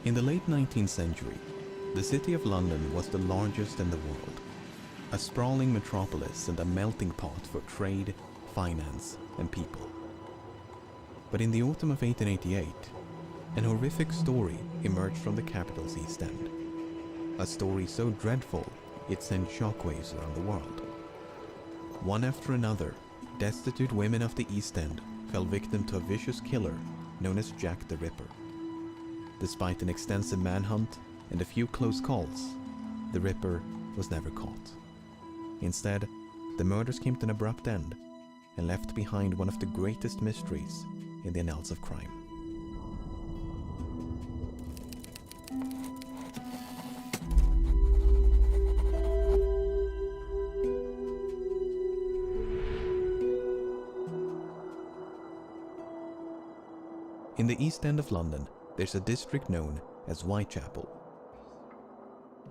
In the late 19th century, the city of London was the largest in the world, a sprawling metropolis and a melting pot for trade, finance, and people. But in the autumn of 1888, an horrific story emerged from the capital's East End. A story so dreadful it sent shockwaves around the world. One after another, destitute women of the East End fell victim to a vicious killer known as Jack the Ripper. Despite an extensive manhunt and a few close calls, the Ripper was never caught. Instead, the murders came to an abrupt end and left behind one of the greatest mysteries in the annals of crime. In the East End of London, there's a district known as Whitechapel.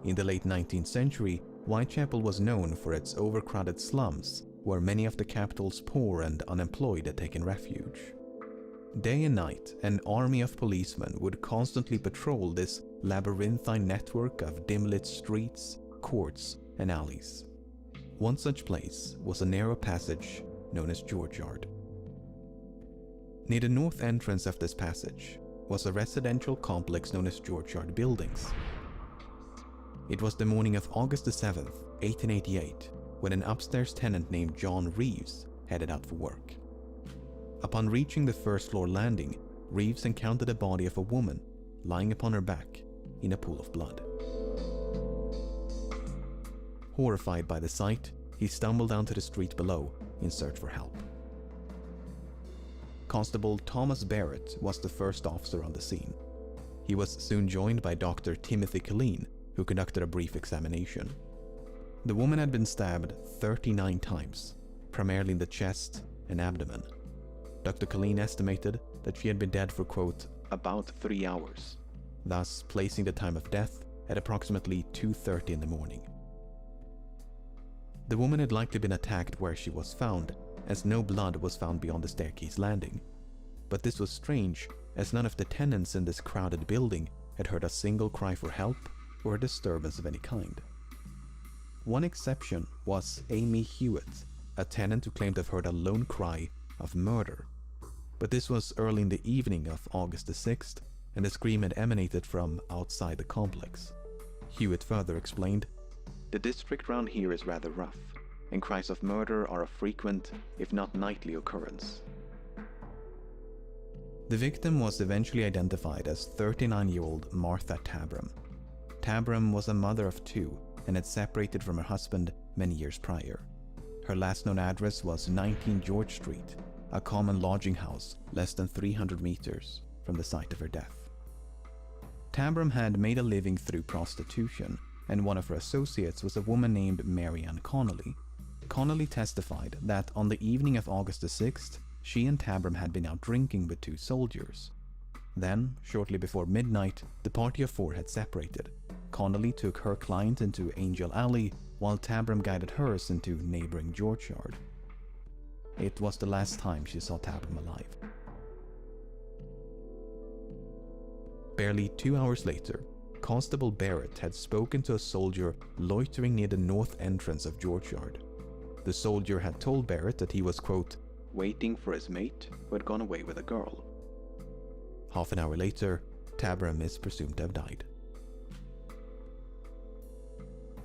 In the late 19th century, Whitechapel was known for its overcrowded slums, where many of the capital's poor and unemployed had taken refuge. Day and night, an army of policemen would constantly patrol this labyrinthine network of dim-lit streets, courts, and alleys. One such place was a narrow passage known as George Yard. Near the north entrance of this passage was a residential complex known as George Yard Buildings. It was the morning of August 7th, 1888, when an upstairs tenant named John Reeves headed out for work. Upon reaching the first floor landing, Reeves encountered the body of a woman lying upon her back in a pool of blood. Horrified by the sight, he stumbled down to the street below in search for help. Constable Thomas Barrett was the first officer on the scene. He was soon joined by Dr. Timothy Killeen, who conducted a brief examination. The woman had been stabbed 39 times, primarily in the chest and abdomen. Dr. Killeen estimated that she had been dead for, quote, about 3 hours, thus placing the time of death at approximately 2:30 in the morning. The woman had likely been attacked where she was found, as no blood was found beyond the staircase landing. But this was strange, as none of the tenants in this crowded building had heard a single cry for help or a disturbance of any kind. One exception was Amy Hewitt, a tenant who claimed to have heard a lone cry of murder. But this was early in the evening of August the 6th, and the scream had emanated from outside the complex. Hewitt further explained, "The district round here is rather rough, and cries of murder are a frequent, if not nightly, occurrence." The victim was eventually identified as 39-year-old Martha Tabram. Tabram was a mother of two and had separated from her husband many years prior. Her last known address was 19 George Street, a common lodging house less than 300 meters from the site of her death. Tabram had made a living through prostitution, and one of her associates was a woman named Marianne Connolly. Connolly testified that on the evening of August the 6th, she and Tabram had been out drinking with two soldiers. Then, shortly before midnight, the party of four had separated. Connolly took her client into Angel Alley, while Tabram guided hers into neighboring George Yard. It was the last time she saw Tabram alive. Barely 2 hours later, Constable Barrett had spoken to a soldier loitering near the north entrance of George Yard. The soldier had told Barrett that he was, quote, waiting for his mate who had gone away with a girl. Half an hour later, Tabram is presumed to have died.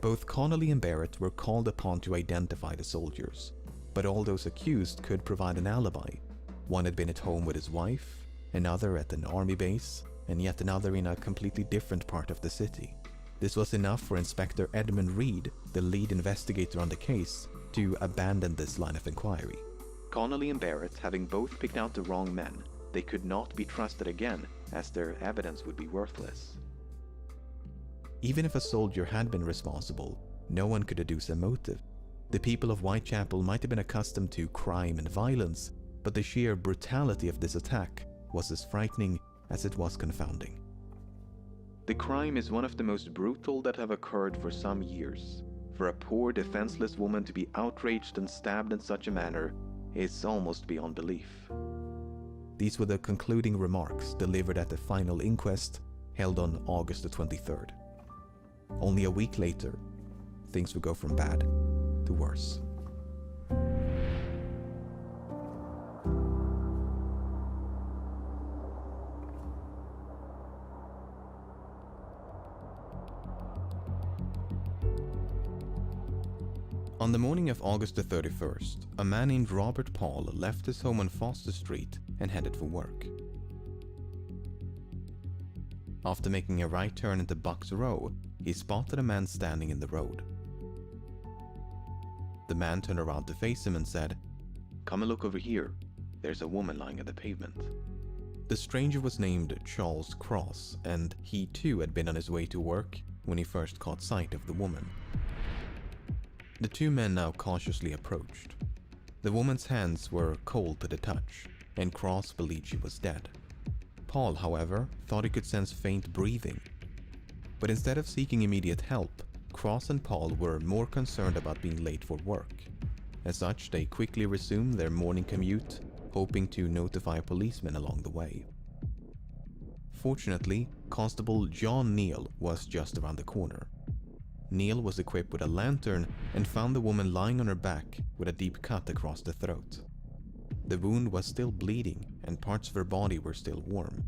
Both Connolly and Barrett were called upon to identify the soldiers, but all those accused could provide an alibi. One had been at home with his wife, another at an army base, and yet another in a completely different part of the city. This was enough for Inspector Edmund Reed, the lead investigator on the case, to abandon this line of inquiry. Connolly and Barrett, having both picked out the wrong men, they could not be trusted again, as their evidence would be worthless. Even if a soldier had been responsible, no one could deduce a motive. The people of Whitechapel might have been accustomed to crime and violence, but the sheer brutality of this attack was as frightening as it was confounding. The crime is one of the most brutal that have occurred for some years. For a poor, defenseless woman to be outraged and stabbed in such a manner is almost beyond belief. These were the concluding remarks delivered at the final inquest, held on August the 23rd. Only a week later, things would go from bad to worse. On the morning of August the 31st, a man named Robert Paul left his home on Foster Street and headed for work. After making a right turn into Bucks Row, he spotted a man standing in the road. The man turned around to face him and said, "Come and look over here. There's a woman lying on the pavement." The stranger was named Charles Cross, and he too had been on his way to work when he first caught sight of the woman. The two men now cautiously approached. The woman's hands were cold to the touch, and Cross believed she was dead. Paul, however, thought he could sense faint breathing. But instead of seeking immediate help, Cross and Paul were more concerned about being late for work. As such, they quickly resumed their morning commute, hoping to notify a policeman along the way. Fortunately, Constable John Neal was just around the corner. Neal was equipped with a lantern and found the woman lying on her back with a deep cut across the throat. The wound was still bleeding and parts of her body were still warm.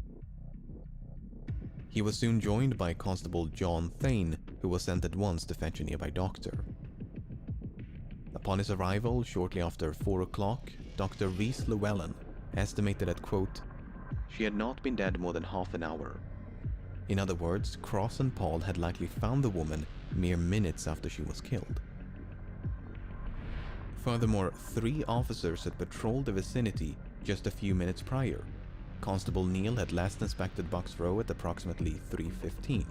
He was soon joined by Constable John Thane, who was sent at once to fetch a nearby doctor. Upon his arrival, shortly after 4 o'clock, Dr. Reese Llewellyn estimated that, quote, "She had not been dead more than half an hour." In other words, Cross and Paul had likely found the woman mere minutes after she was killed. Furthermore, 3 officers had patrolled the vicinity just a few minutes prior. Constable Neal had last inspected Bucks Row at approximately 3:15.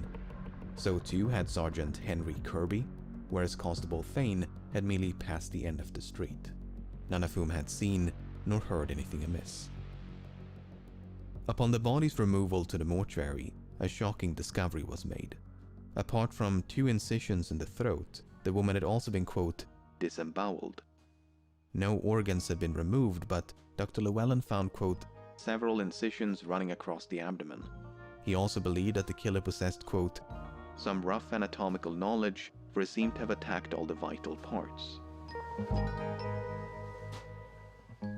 So too had Sergeant Henry Kirby, whereas Constable Thane had merely passed the end of the street, none of whom had seen nor heard anything amiss. Upon the body's removal to the mortuary, a shocking discovery was made. Apart from 2 incisions in the throat, the woman had also been, quote, "disemboweled." No organs had been removed, but Dr. Llewellyn found, quote, "several incisions running across the abdomen." He also believed that the killer possessed, quote, "some rough anatomical knowledge, for he seemed to have attacked all the vital parts."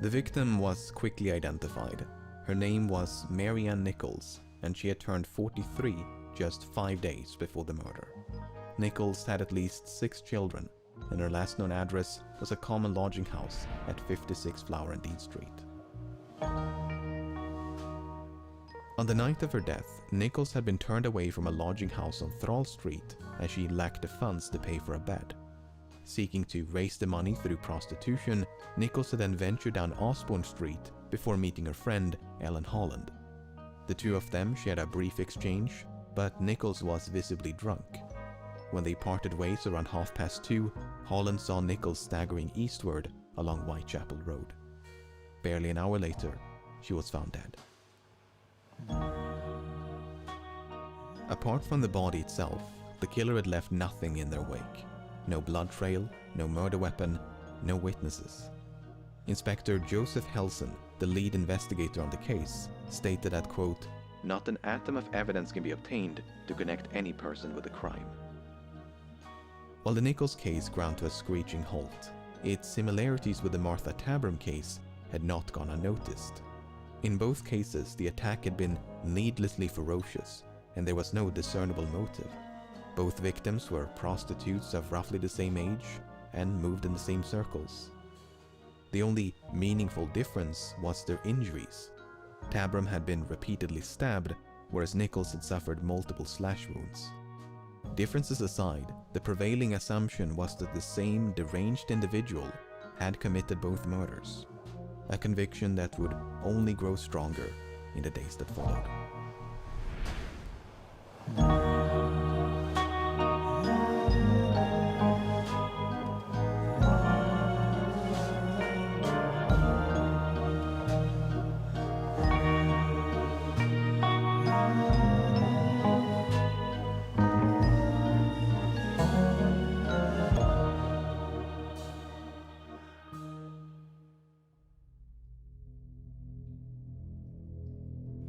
The victim was quickly identified. Her name was Mary Ann Nichols, and she had turned 43 just 5 days before the murder. Nichols had at least 6 children, and her last known address was a common lodging house at 56 Flower and Dean Street. On the night of her death, Nichols had been turned away from a lodging house on Thrall Street as she lacked the funds to pay for a bed. Seeking to raise the money through prostitution, Nichols had then ventured down Osborne Street before meeting her friend Ellen Holland. The two of them shared a brief exchange, but Nichols was visibly drunk. When they parted ways around 2:30, Holland saw Nichols staggering eastward along Whitechapel Road. Barely an hour later, she was found dead. Apart from the body itself, the killer had left nothing in their wake. No blood trail, no murder weapon, no witnesses. Inspector Joseph Helson, the lead investigator on the case, stated that, quote, "not an atom of evidence can be obtained to connect any person with the crime." While the Nichols case ground to a screeching halt, its similarities with the Martha Tabram case had not gone unnoticed. In both cases, the attack had been needlessly ferocious, and there was no discernible motive. Both victims were prostitutes of roughly the same age and moved in the same circles. The only meaningful difference was their injuries. Tabram had been repeatedly stabbed, whereas Nichols had suffered multiple slash wounds. Differences aside, the prevailing assumption was that the same deranged individual had committed both murders, a conviction that would only grow stronger in the days that followed.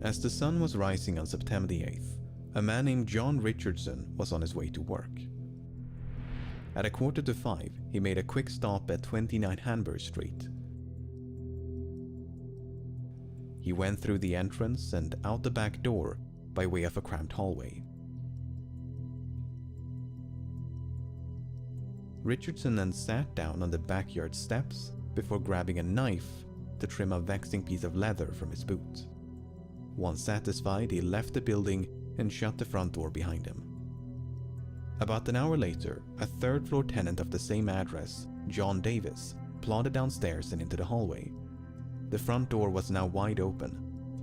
As the sun was rising on September the 8th, a man named John Richardson was on his way to work. At 4:45, he made a quick stop at 29 Hanbury Street. He went through the entrance and out the back door by way of a cramped hallway. Richardson then sat down on the backyard steps before grabbing a knife to trim a vexing piece of leather from his boot. Once satisfied, he left the building and shut the front door behind him. About an hour later, a third-floor tenant of the same address, John Davis, plodded downstairs and into the hallway. The front door was now wide open,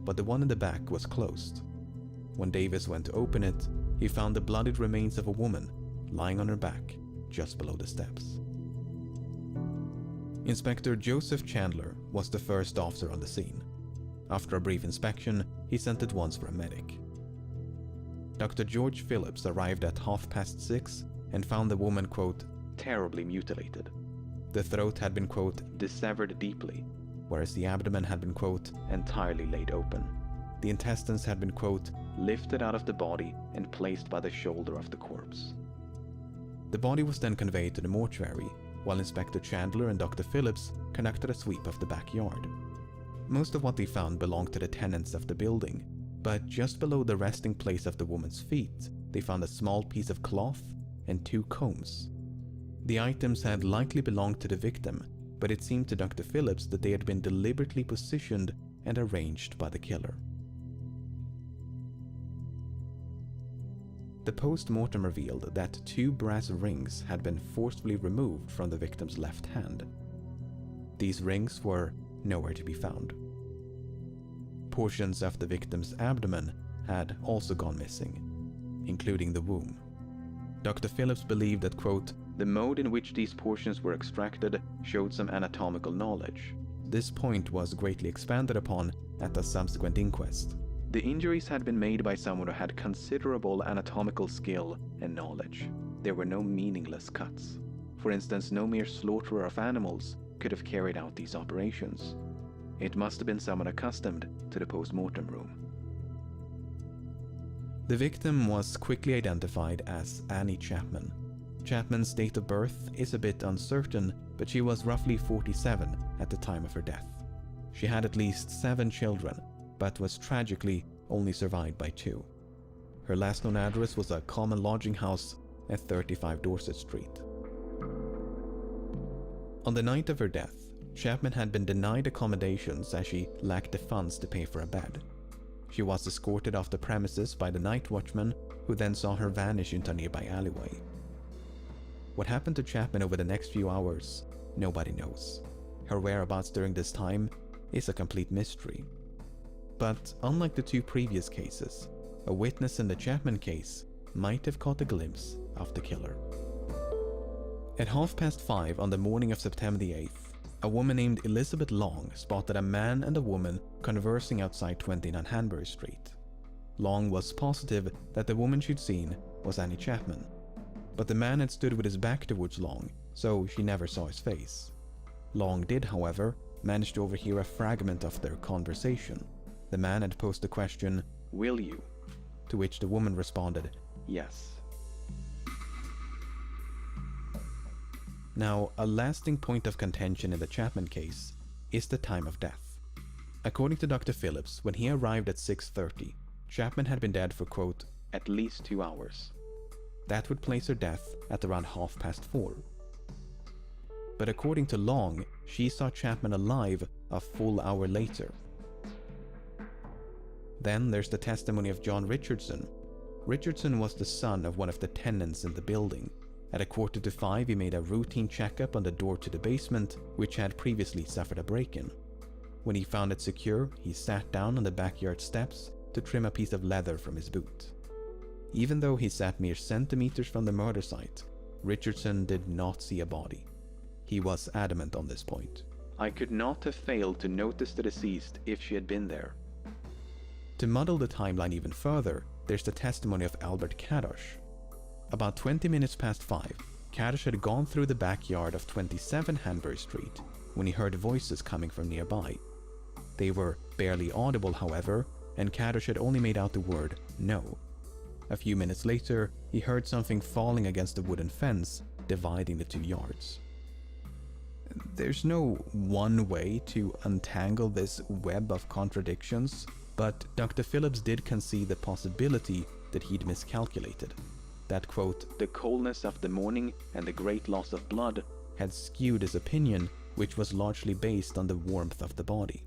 but the one in the back was closed. When Davis went to open it, he found the bloodied remains of a woman lying on her back just below the steps. Inspector Joseph Chandler was the first officer on the scene. After a brief inspection, he sent at once for a medic. Dr. George Phillips arrived at 6:30 and found the woman, quote, terribly mutilated. The throat had been, quote, dissevered deeply, whereas the abdomen had been, quote, entirely laid open. The intestines had been, quote, lifted out of the body and placed by the shoulder of the corpse. The body was then conveyed to the mortuary, while Inspector Chandler and Dr. Phillips conducted a sweep of the backyard. Most of what they found belonged to the tenants of the building, but just below the resting place of the woman's feet, they found a small piece of cloth and 2 combs. The items had likely belonged to the victim, but it seemed to Dr. Phillips that they had been deliberately positioned and arranged by the killer. The post-mortem revealed that 2 brass rings had been forcefully removed from the victim's left hand. These rings were nowhere to be found. Portions of the victim's abdomen had also gone missing, including the womb. Dr. Phillips believed that, quote, the mode in which these portions were extracted showed some anatomical knowledge. This point was greatly expanded upon at a subsequent inquest. The injuries had been made by someone who had considerable anatomical skill and knowledge. There were no meaningless cuts. For instance, no mere slaughterer of animals could have carried out these operations. It must have been someone accustomed to the post-mortem room. The victim was quickly identified as Annie Chapman. Chapman's date of birth is a bit uncertain, but she was roughly 47 at the time of her death. She had at least 7 children, but was tragically only survived by 2. Her last known address was a common lodging house at 35 Dorset Street. On the night of her death, Chapman had been denied accommodations as she lacked the funds to pay for a bed. She was escorted off the premises by the night watchman, who then saw her vanish into a nearby alleyway. What happened to Chapman over the next few hours, nobody knows. Her whereabouts during this time is a complete mystery. But unlike the 2 previous cases, a witness in the Chapman case might have caught a glimpse of the killer. At 5:30 on the morning of September the 8th, a woman named Elizabeth Long spotted a man and a woman conversing outside 29 Hanbury Street. Long was positive that the woman she'd seen was Annie Chapman, but the man had stood with his back towards Long, so she never saw his face. Long did, however, manage to overhear a fragment of their conversation. The man had posed the question, "Will you?" to which the woman responded, "Yes." Now, a lasting point of contention in the Chapman case is the time of death. According to Dr. Phillips, when he arrived at 6:30, Chapman had been dead for, quote, at least 2 hours. That would place her death at around 4:30. But according to Long, she saw Chapman alive a full hour later. Then there's the testimony of John Richardson. Richardson was the son of one of the tenants in the building. At 4:45, he made a routine checkup on the door to the basement, which had previously suffered a break-in. When he found it secure, he sat down on the backyard steps to trim a piece of leather from his boot. Even though he sat mere centimeters from the murder site, Richardson did not see a body. He was adamant on this point. "I could not have failed to notice the deceased if she had been there." To muddle the timeline even further, there's the testimony of Albert Kadosh. About 20 minutes past 5, Kadosh had gone through the backyard of 27 Hanbury Street when he heard voices coming from nearby. They were barely audible, however, and Kadosh had only made out the word "no." A few minutes later, he heard something falling against the wooden fence, dividing the 2 yards. There's no one way to untangle this web of contradictions, but Dr. Phillips did concede the possibility that he'd miscalculated. That, quote, the coldness of the morning and the great loss of blood had skewed his opinion, which was largely based on the warmth of the body.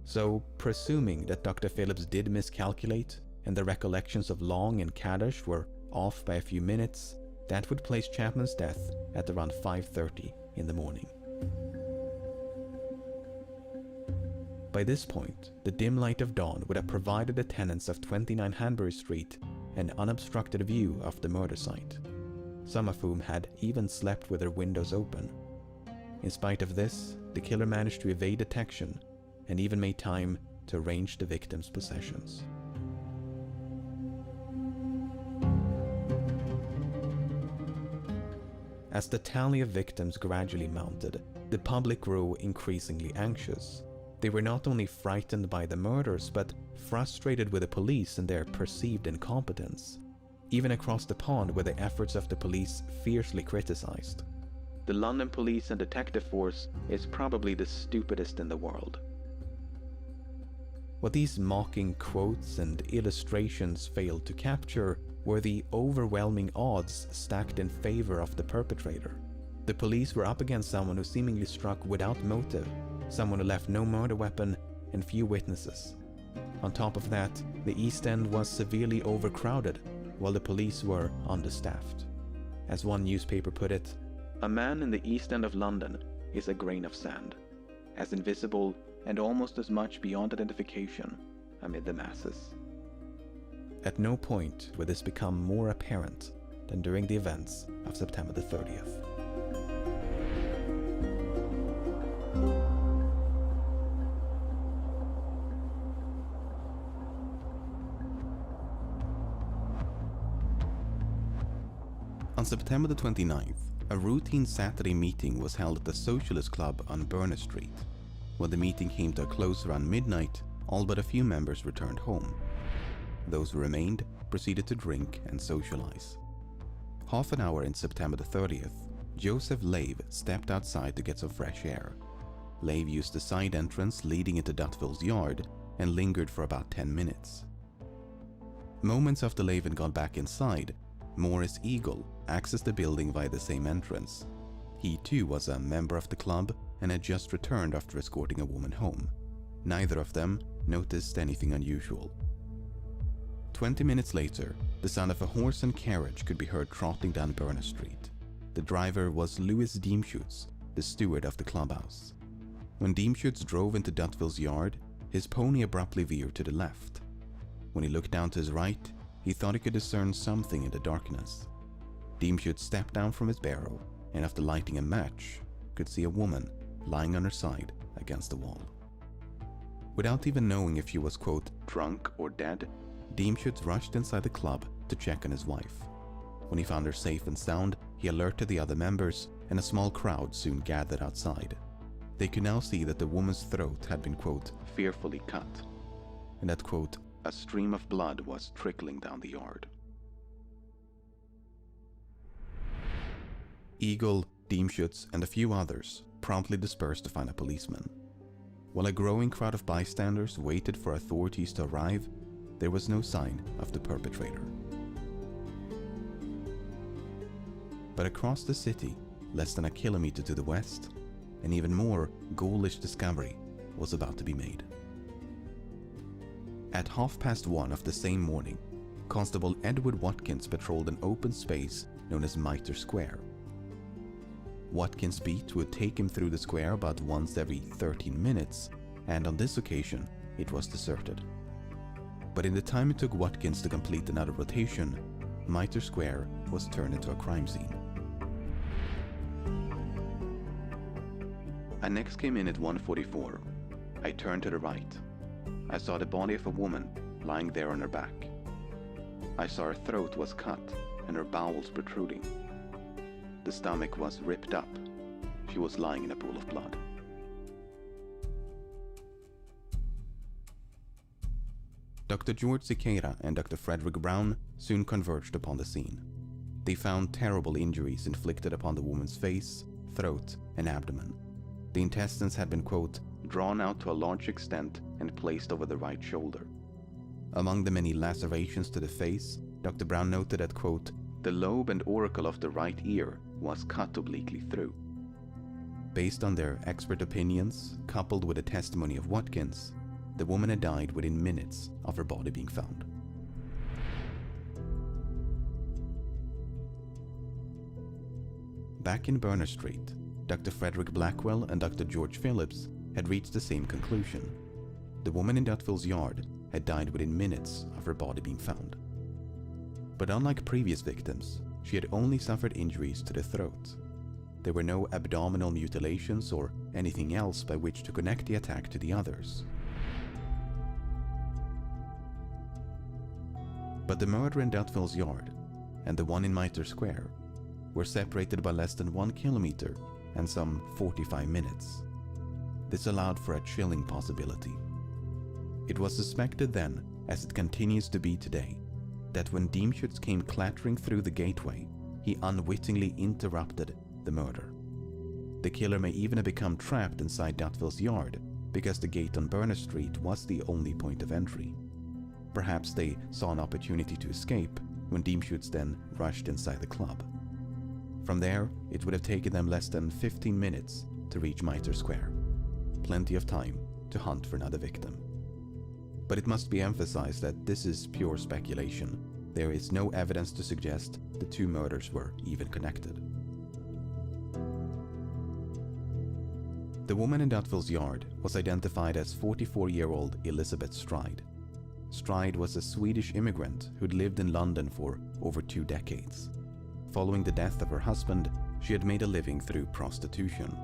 So, presuming that Dr. Phillips did miscalculate, and the recollections of Long and Kaddish were off by a few minutes, that would place Chapman's death at around 5:30 in the morning. By this point, the dim light of dawn would have provided the tenants of 29 Hanbury Street an unobstructed view of the murder site, some of whom had even slept with their windows open. In spite of this, the killer managed to evade detection and even made time to arrange the victim's possessions. As the tally of victims gradually mounted, the public grew increasingly anxious. They were not only frightened by the murders, but frustrated with the police and their perceived incompetence. Even across the pond were the efforts of the police fiercely criticized. The London police and detective force is probably the stupidest in the world. What these mocking quotes and illustrations failed to capture were the overwhelming odds stacked in favor of the perpetrator. The police were up against someone who seemingly struck without motive, someone who left no murder weapon and few witnesses. On top of that, the East End was severely overcrowded, while the police were understaffed. As one newspaper put it, "A man in the East End of London is a grain of sand, as invisible and almost as much beyond identification amid the masses." At no point would this become more apparent than during the events of September the 30th. On September the 29th, a routine Saturday meeting was held at the Socialist Club on Berners Street. When the meeting came to a close around midnight, all but a few members returned home. Those who remained proceeded to drink and socialize. Half an hour in September the 30th, Joseph Lave stepped outside to get some fresh air. Lave used the side entrance leading into Dutville's yard and lingered for about 10 minutes. Moments after Lave had gone back inside, Morris Eagle accessed the building via the same entrance. He too was a member of the club and had just returned after escorting a woman home. Neither of them noticed anything unusual. 20 minutes later, the sound of a horse and carriage could be heard trotting down Berners Street. The driver was Louis Diemschutz, the steward of the clubhouse. When Diemschutz drove into Dutville's yard, his pony abruptly veered to the left. When he looked down to his right, he thought he could discern something in the darkness. Diemschutz stepped down from his barrow and after lighting a match, could see a woman lying on her side against the wall. Without even knowing if she was, quote, drunk or dead, Diemschutz rushed inside the club to check on his wife. When he found her safe and sound, he alerted the other members and a small crowd soon gathered outside. They could now see that the woman's throat had been, quote, fearfully cut, and that, quote, a stream of blood was trickling down the yard. Eagle, Diemschutz, and a few others promptly dispersed to find a policeman. While a growing crowd of bystanders waited for authorities to arrive, there was no sign of the perpetrator. But across the city, less than a kilometer to the west, an even more ghoulish discovery was about to be made. At 1:30 of the same morning, Constable Edward Watkins patrolled an open space known as Mitre Square. Watkins' beat would take him through the square about once every 13 minutes, and on this occasion, it was deserted. But in the time it took Watkins to complete another rotation, Mitre Square was turned into a crime scene. I next came in at 1:44. I turned to the right. I saw the body of a woman lying there on her back. I saw her throat was cut and her bowels protruding. The stomach was ripped up. She was lying in a pool of blood. Dr. George Cicada and Dr. Frederick Brown soon converged upon the scene. They found terrible injuries inflicted upon the woman's face, throat, and abdomen. The intestines had been, quote, drawn out to a large extent and placed over the right shoulder. Among the many lacerations to the face, Dr. Brown noted that, quote, the lobe and auricle of the right ear was cut obliquely through. Based on their expert opinions, coupled with the testimony of Watkins, the woman had died within minutes of her body being found. Back in Berner Street, Dr. Frederick Blackwell and Dr. George Phillips had reached the same conclusion. The woman in Dutville's yard had died within minutes of her body being found. But unlike previous victims, she had only suffered injuries to the throat. There were no abdominal mutilations or anything else by which to connect the attack to the others. But the murder in Dutville's yard and the one in Mitre Square were separated by less than 1 kilometer and some 45 minutes. This allowed for a chilling possibility. It was suspected then, as it continues to be today, that when Diemschutz came clattering through the gateway, he unwittingly interrupted the murder. The killer may even have become trapped inside Dutville's yard because the gate on Berner Street was the only point of entry. Perhaps they saw an opportunity to escape when Diemschutz then rushed inside the club. From there, it would have taken them less than 15 minutes to reach Mitre Square. Plenty of time to hunt for another victim. But it must be emphasized that this is pure speculation. There is no evidence to suggest the two murders were even connected. The woman in Dutville's yard was identified as 44-year-old Elizabeth Stride. Stride was a Swedish immigrant who'd lived in London for over 2 decades. Following the death of her husband, she had made a living through prostitution.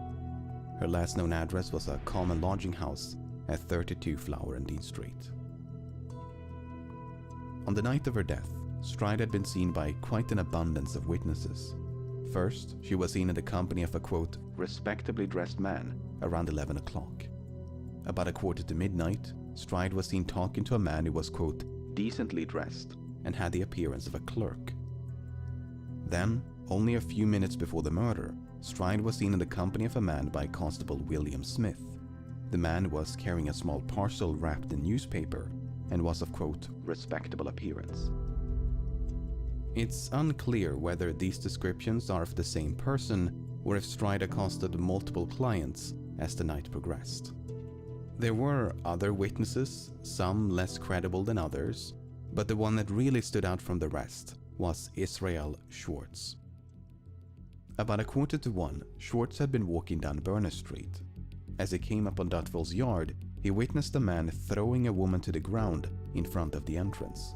Her last known address was a common lodging house at 32 Flower and Dean Street. On the night of her death, Stride had been seen by quite an abundance of witnesses. First, she was seen in the company of a, quote, respectably dressed man around 11 o'clock. About 1:15 midnight, Stride was seen talking to a man who was, quote, decently dressed and had the appearance of a clerk. Then, only a few minutes before the murder, Stride was seen in the company of a man by Constable William Smith. The man was carrying a small parcel wrapped in newspaper and was of, quote, respectable appearance. It's unclear whether these descriptions are of the same person or if Stride accosted multiple clients as the night progressed. There were other witnesses, some less credible than others, but the one that really stood out from the rest was Israel Schwartz. About 1:45, Schwartz had been walking down Berner Street. As he came up on Dutville's yard, he witnessed a man throwing a woman to the ground in front of the entrance.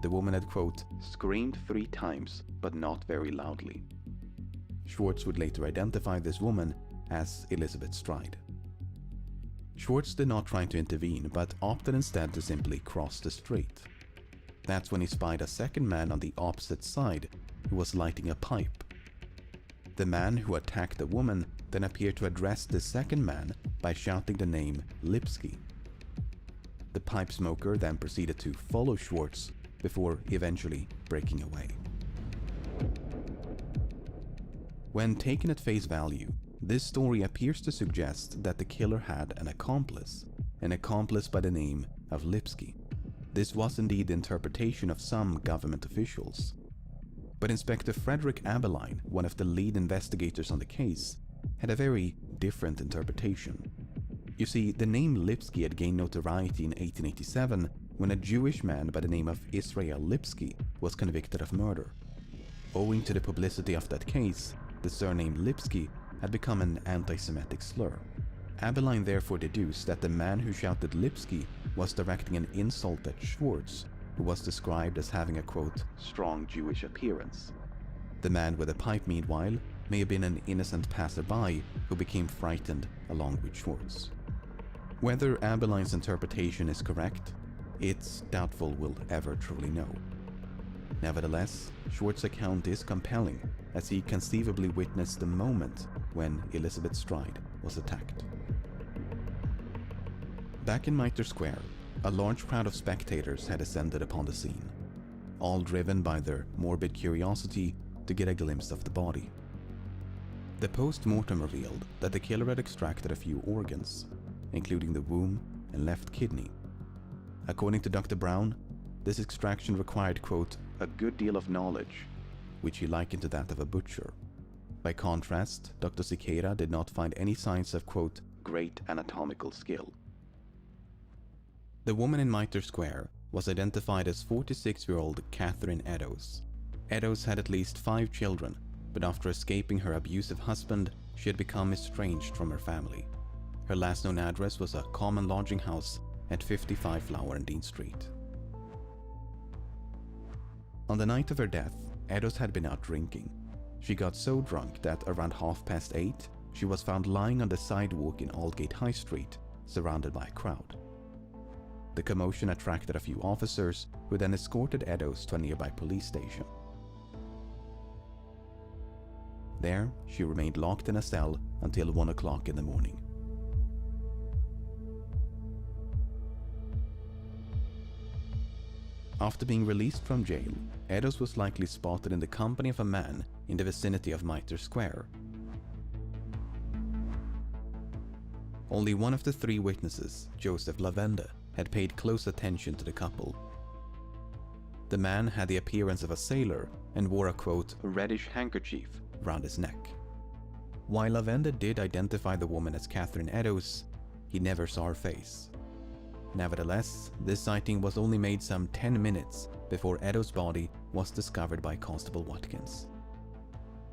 The woman had, quote, screamed 3 times, but not very loudly. Schwartz would later identify this woman as Elizabeth Stride. Schwartz did not try to intervene, but opted instead to simply cross the street. That's when he spied a second man on the opposite side who was lighting a pipe. The man who attacked the woman then appeared to address the second man by shouting the name Lipsky. The pipe smoker then proceeded to follow Schwartz before eventually breaking away. When taken at face value, this story appears to suggest that the killer had an accomplice by the name of Lipsky. This was indeed the interpretation of some government officials. But Inspector Frederick Abeline, one of the lead investigators on the case, had a very different interpretation. You see, the name Lipsky had gained notoriety in 1887 when a Jewish man by the name of Israel Lipsky was convicted of murder. Owing to the publicity of that case, the surname Lipsky had become an anti-Semitic slur. Abeline therefore deduced that the man who shouted Lipsky was directing an insult at Schwartz, who was described as having a, quote, strong Jewish appearance. The man with the pipe, meanwhile, may have been an innocent passerby who became frightened along with Schwartz. Whether Abeline's interpretation is correct, it's doubtful we'll ever truly know. Nevertheless, Schwartz's account is compelling, as he conceivably witnessed the moment when Elizabeth Stride was attacked. Back in Mitre Square, a large crowd of spectators had assembled upon the scene, all driven by their morbid curiosity to get a glimpse of the body. The post-mortem revealed that the killer had extracted a few organs, including the womb and left kidney. According to Dr. Brown, this extraction required, quote, a good deal of knowledge, which he likened to that of a butcher. By contrast, Dr. Cicada did not find any signs of, quote, great anatomical skill. The woman in Mitre Square was identified as 46-year-old Catherine Eddowes. Eddowes had at least 5 children, but after escaping her abusive husband, she had become estranged from her family. Her last known address was a common lodging house at 55 Flower and Dean Street. On the night of her death, Eddowes had been out drinking. She got so drunk that around 8:30, she was found lying on the sidewalk in Aldgate High Street, surrounded by a crowd. The commotion attracted a few officers, who then escorted Eddowes to a nearby police station. There, she remained locked in a cell until 1 o'clock in the morning. After being released from jail, Eddowes was likely spotted in the company of a man in the vicinity of Mitre Square. Only one of the 3 witnesses, Joseph Lavende, had paid close attention to the couple. The man had the appearance of a sailor and wore a, quote, reddish handkerchief round his neck. While Lavende did identify the woman as Catherine Eddowes, he never saw her face. Nevertheless, this sighting was only made some 10 minutes before Eddowes' body was discovered by Constable Watkins.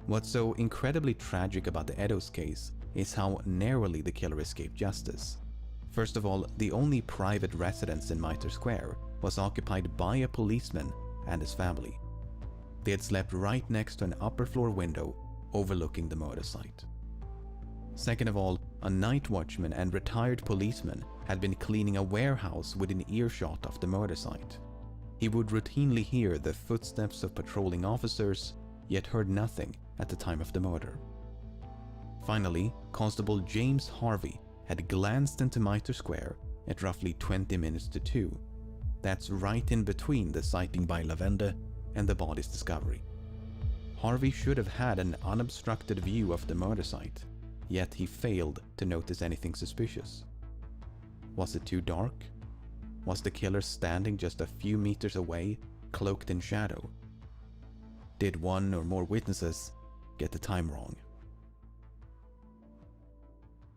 What's so incredibly tragic about the Eddowes case is how narrowly the killer escaped justice. First of all, the only private residence in Mitre Square was occupied by a policeman and his family. They had slept right next to an upper floor window overlooking the murder site. Second of all, a night watchman and retired policeman had been cleaning a warehouse within earshot of the murder site. He would routinely hear the footsteps of patrolling officers, yet heard nothing at the time of the murder. Finally, Constable James Harvey had glanced into Mitre Square at roughly 20 minutes to 2. That's right in between the sighting by Lavende and the body's discovery. Harvey should have had an unobstructed view of the murder site, yet he failed to notice anything suspicious. Was it too dark? Was the killer standing just a few meters away, cloaked in shadow? Did one or more witnesses get the time wrong?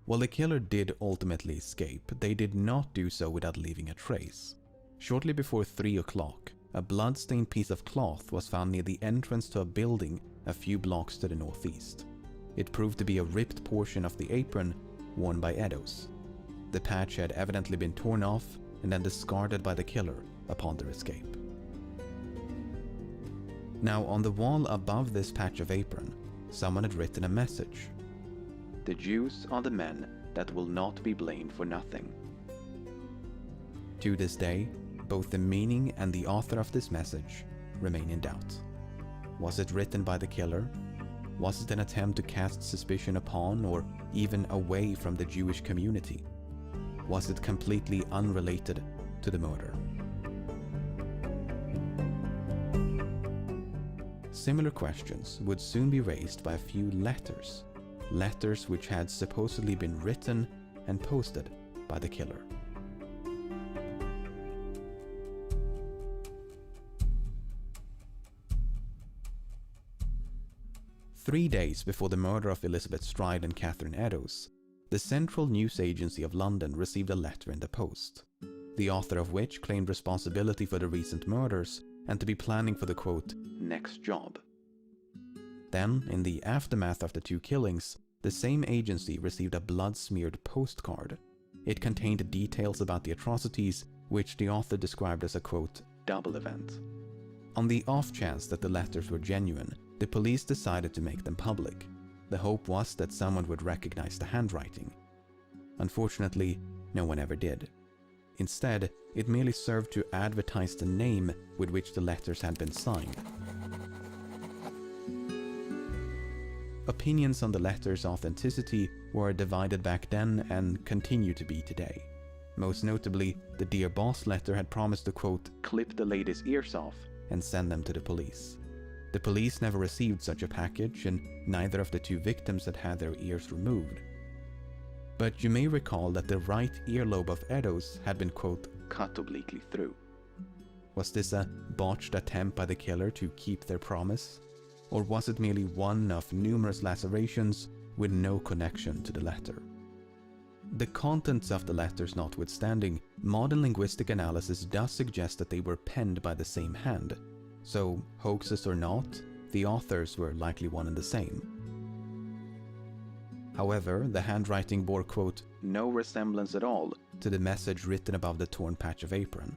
While the killer did ultimately escape, they did not do so without leaving a trace. Shortly before 3 o'clock, a blood-stained piece of cloth was found near the entrance to a building a few blocks to the northeast. It proved to be a ripped portion of the apron worn by Eddowes. The patch had evidently been torn off and then discarded by the killer upon their escape. Now, on the wall above this patch of apron, someone had written a message. "The Jews are the men that will not be blamed for nothing." To this day, both the meaning and the author of this message remain in doubt. Was it written by the killer? Was it an attempt to cast suspicion upon or even away from the Jewish community? Was it completely unrelated to the murder? Similar questions would soon be raised by a few letters which had supposedly been written and posted by the killer. Three days before the murder of Elizabeth Stride and Catherine Eddowes, the Central News Agency of London received a letter in the post, the author of which claimed responsibility for the recent murders and to be planning for the, quote, next job. Then, in the aftermath of the 2 killings, the same agency received a blood-smeared postcard. It contained details about the atrocities, which the author described as a, quote, double event. On the off chance that the letters were genuine, the police decided to make them public. The hope was that someone would recognize the handwriting. Unfortunately, no one ever did. Instead, it merely served to advertise the name with which the letters had been signed. Opinions on the letters' authenticity were divided back then and continue to be today. Most notably, the Dear Boss letter had promised to, quote, clip the lady's ears off and send them to the police. The police never received such a package, and neither of the two victims had had their ears removed. But you may recall that the right earlobe of Edo's had been, quote, cut obliquely through. Was this a botched attempt by the killer to keep their promise? Or was it merely one of numerous lacerations with no connection to the letter? The contents of the letters notwithstanding, modern linguistic analysis does suggest that they were penned by the same hand, so hoaxes or not, the authors were likely one and the same. However, the handwriting bore, quote, no resemblance at all to the message written above the torn patch of apron.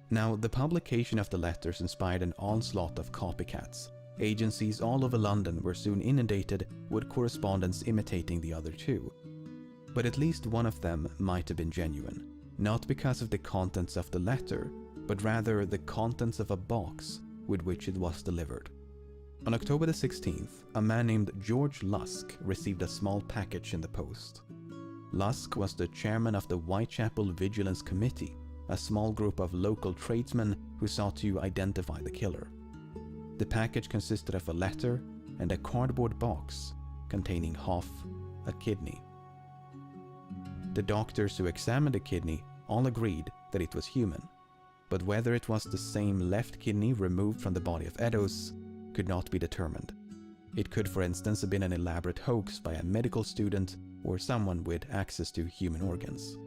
Now, the publication of the letters inspired an onslaught of copycats. Agencies all over London were soon inundated with correspondence imitating the other two. But at least one of them might have been genuine, not because of the contents of the letter, but rather the contents of a box with which it was delivered. On October the 16th, a man named George Lusk received a small package in the post. Lusk was the chairman of the Whitechapel Vigilance Committee, a small group of local tradesmen who sought to identify the killer. The package consisted of a letter and a cardboard box containing half a kidney. The doctors who examined the kidney all agreed that it was human, but whether it was the same left kidney removed from the body of Edos could not be determined. It could, for instance, have been an elaborate hoax by a medical student or someone with access to human organs.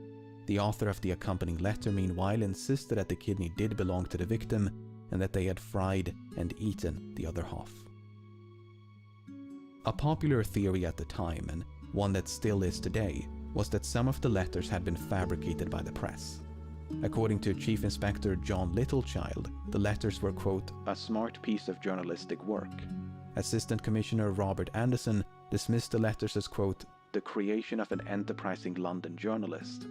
The author of the accompanying letter, meanwhile, insisted that the kidney did belong to the victim and that they had fried and eaten the other half. A popular theory at the time, and one that still is today, was that some of the letters had been fabricated by the press. According to Chief Inspector John Littlechild, the letters were, quote, a smart piece of journalistic work. Assistant Commissioner Robert Anderson dismissed the letters as, quote, the creation of an enterprising London journalist.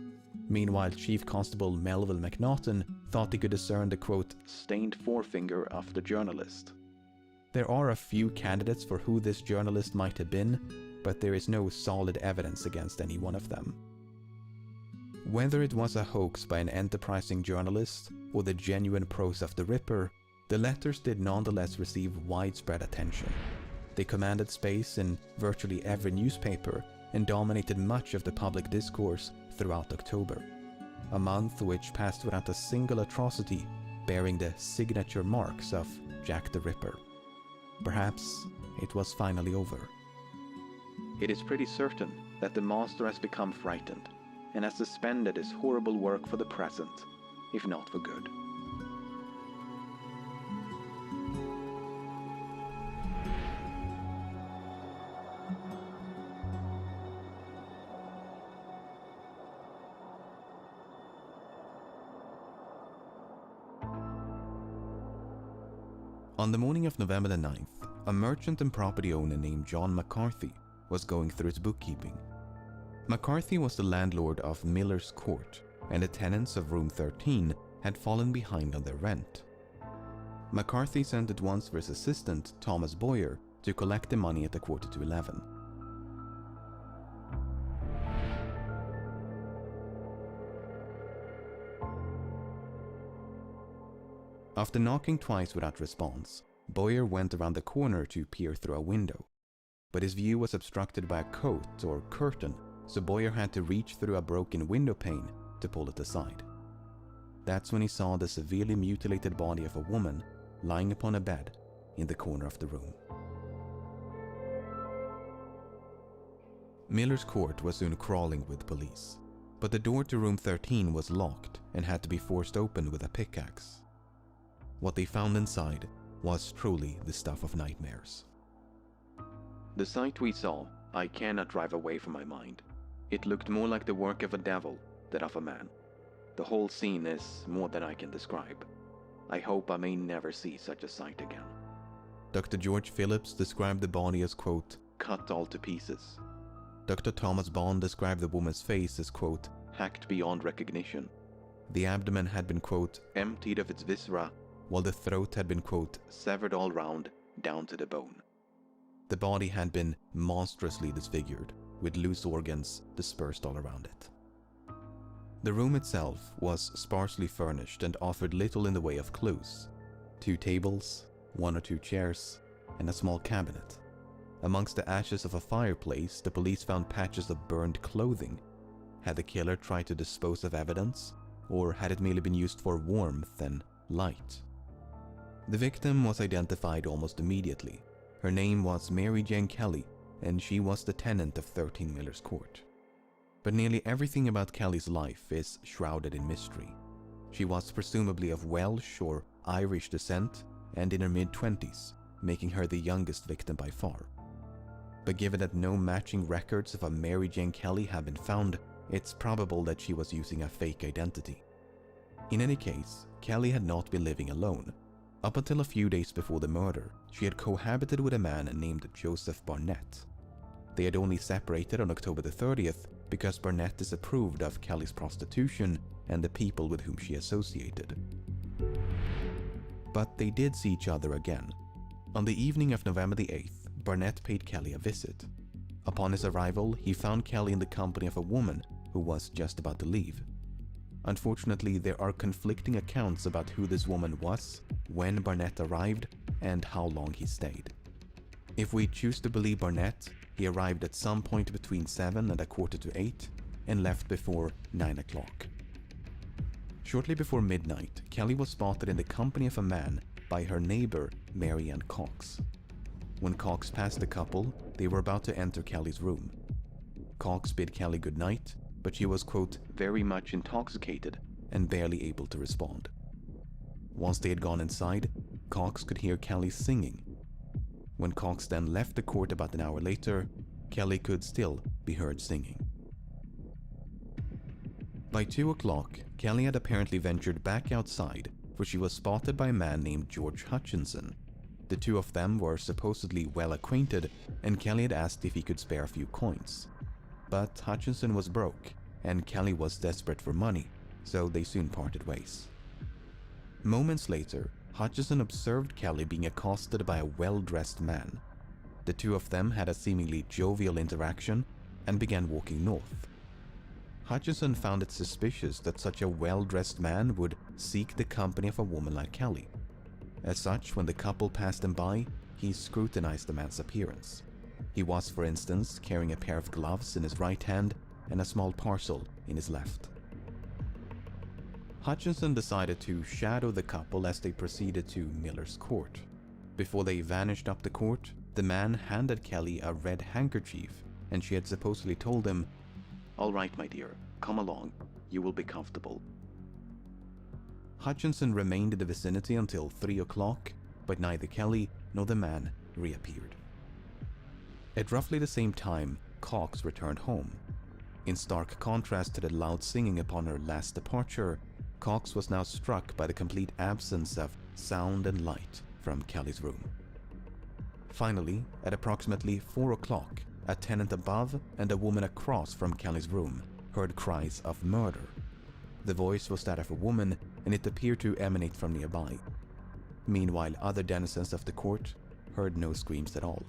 Meanwhile, Chief Constable Melville McNaughton thought he could discern the, quote, stained forefinger of the journalist. There are a few candidates for who this journalist might have been, but there is no solid evidence against any one of them. Whether it was a hoax by an enterprising journalist or the genuine prose of the Ripper, the letters did nonetheless receive widespread attention. They commanded space in virtually every newspaper and dominated much of the public discourse throughout October, a month which passed without a single atrocity bearing the signature marks of Jack the Ripper. Perhaps it was finally over. It is pretty certain that the master has become frightened and has suspended his horrible work for the present, if not for good. On the morning of November the 9th, a merchant and property owner named John McCarthy was going through his bookkeeping. McCarthy was the landlord of Miller's Court, and the tenants of room 13 had fallen behind on their rent. McCarthy sent at once for his assistant, Thomas Boyer, to collect the money at 11:15. After knocking twice without response, Boyer went around the corner to peer through a window, but his view was obstructed by a coat or curtain, so Boyer had to reach through a broken window pane to pull it aside. That's when he saw the severely mutilated body of a woman lying upon a bed in the corner of the room. Miller's Court was soon crawling with police, but the door to room 13 was locked and had to be forced open with a pickaxe. What they found inside was truly the stuff of nightmares. The sight we saw, I cannot drive away from my mind. It looked more like the work of a devil than of a man. The whole scene is more than I can describe. I hope I may never see such a sight again. Dr. George Phillips described the body as, quote, cut all to pieces. Dr. Thomas Bond described the woman's face as, quote, hacked beyond recognition. The abdomen had been, quote, emptied of its viscera, while the throat had been, quote, severed all round, down to the bone. The body had been monstrously disfigured, with loose organs dispersed all around it. The room itself was sparsely furnished and offered little in the way of clues. 2 tables, 1 or 2 chairs, and a small cabinet. Amongst the ashes of a fireplace, the police found patches of burned clothing. Had the killer tried to dispose of evidence, or had it merely been used for warmth and light? The victim was identified almost immediately. Her name was Mary Jane Kelly, and she was the tenant of 13 Miller's Court. But nearly everything about Kelly's life is shrouded in mystery. She was presumably of Welsh or Irish descent and in her mid-20s, making her the youngest victim by far. But given that no matching records of a Mary Jane Kelly have been found, it's probable that she was using a fake identity. In any case, Kelly had not been living alone. Up until a few days before the murder, she had cohabited with a man named Joseph Barnett. They had only separated on October the 30th because Barnett disapproved of Kelly's prostitution and the people with whom she associated. But they did see each other again. On the evening of November the 8th, Barnett paid Kelly a visit. Upon his arrival, he found Kelly in the company of a woman who was just about to leave. Unfortunately, there are conflicting accounts about who this woman was, when Barnett arrived, and how long he stayed. If we choose to believe Barnett, he arrived at some point between 7 and 7:45 and left before 9 o'clock. Shortly before midnight, Kelly was spotted in the company of a man by her neighbor, Mary Ann Cox. When Cox passed the couple, they were about to enter Kelly's room. Cox bid Kelly goodnight, but she was, quote, very much intoxicated and barely able to respond. Once they had gone inside, Cox could hear Kelly singing. When Cox then left the court about an hour later, Kelly could still be heard singing. By 2 o'clock, Kelly had apparently ventured back outside, for she was spotted by a man named George Hutchinson. The two of them were supposedly well acquainted, and Kelly had asked if he could spare a few coins. But Hutchinson was broke, and Kelly was desperate for money, so they soon parted ways. Moments later, Hutchinson observed Kelly being accosted by a well-dressed man. The two of them had a seemingly jovial interaction and began walking north. Hutchinson found it suspicious that such a well-dressed man would seek the company of a woman like Kelly. As such, when the couple passed him by, he scrutinized the man's appearance. He was, for instance, carrying a pair of gloves in his right hand and a small parcel in his left. Hutchinson decided to shadow the couple as they proceeded to Miller's Court. Before they vanished up the court, the man handed Kelly a red handkerchief, and she had supposedly told him, "All right, my dear, come along, you will be comfortable." Hutchinson remained in the vicinity until 3 o'clock, but neither Kelly nor the man reappeared. At roughly the same time, Cox returned home. In stark contrast to the loud singing upon her last departure, Cox was now struck by the complete absence of sound and light from Kelly's room. Finally, at approximately 4 o'clock, a tenant above and a woman across from Kelly's room heard cries of murder. The voice was that of a woman, and it appeared to emanate from nearby. Meanwhile, other denizens of the court heard no screams at all.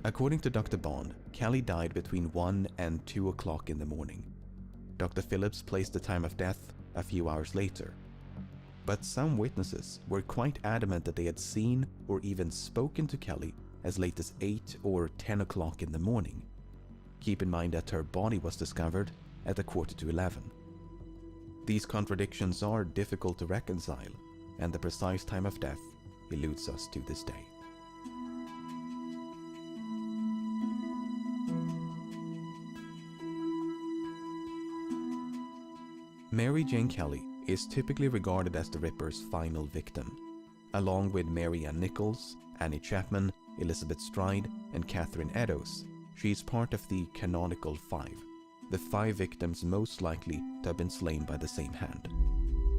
According to Dr. Bond, Kelly died between 1 and 2 o'clock in the morning. Dr. Phillips placed the time of death a few hours later. But some witnesses were quite adamant that they had seen or even spoken to Kelly as late as 8 or 10 o'clock in the morning. Keep in mind that her body was discovered at 11:15. These contradictions are difficult to reconcile, and the precise time of death eludes us to this day. Mary Jane Kelly is typically regarded as the Ripper's final victim. Along with Mary Ann Nichols, Annie Chapman, Elizabeth Stride, and Catherine Eddowes, she is part of the canonical 5, the 5 victims most likely to have been slain by the same hand.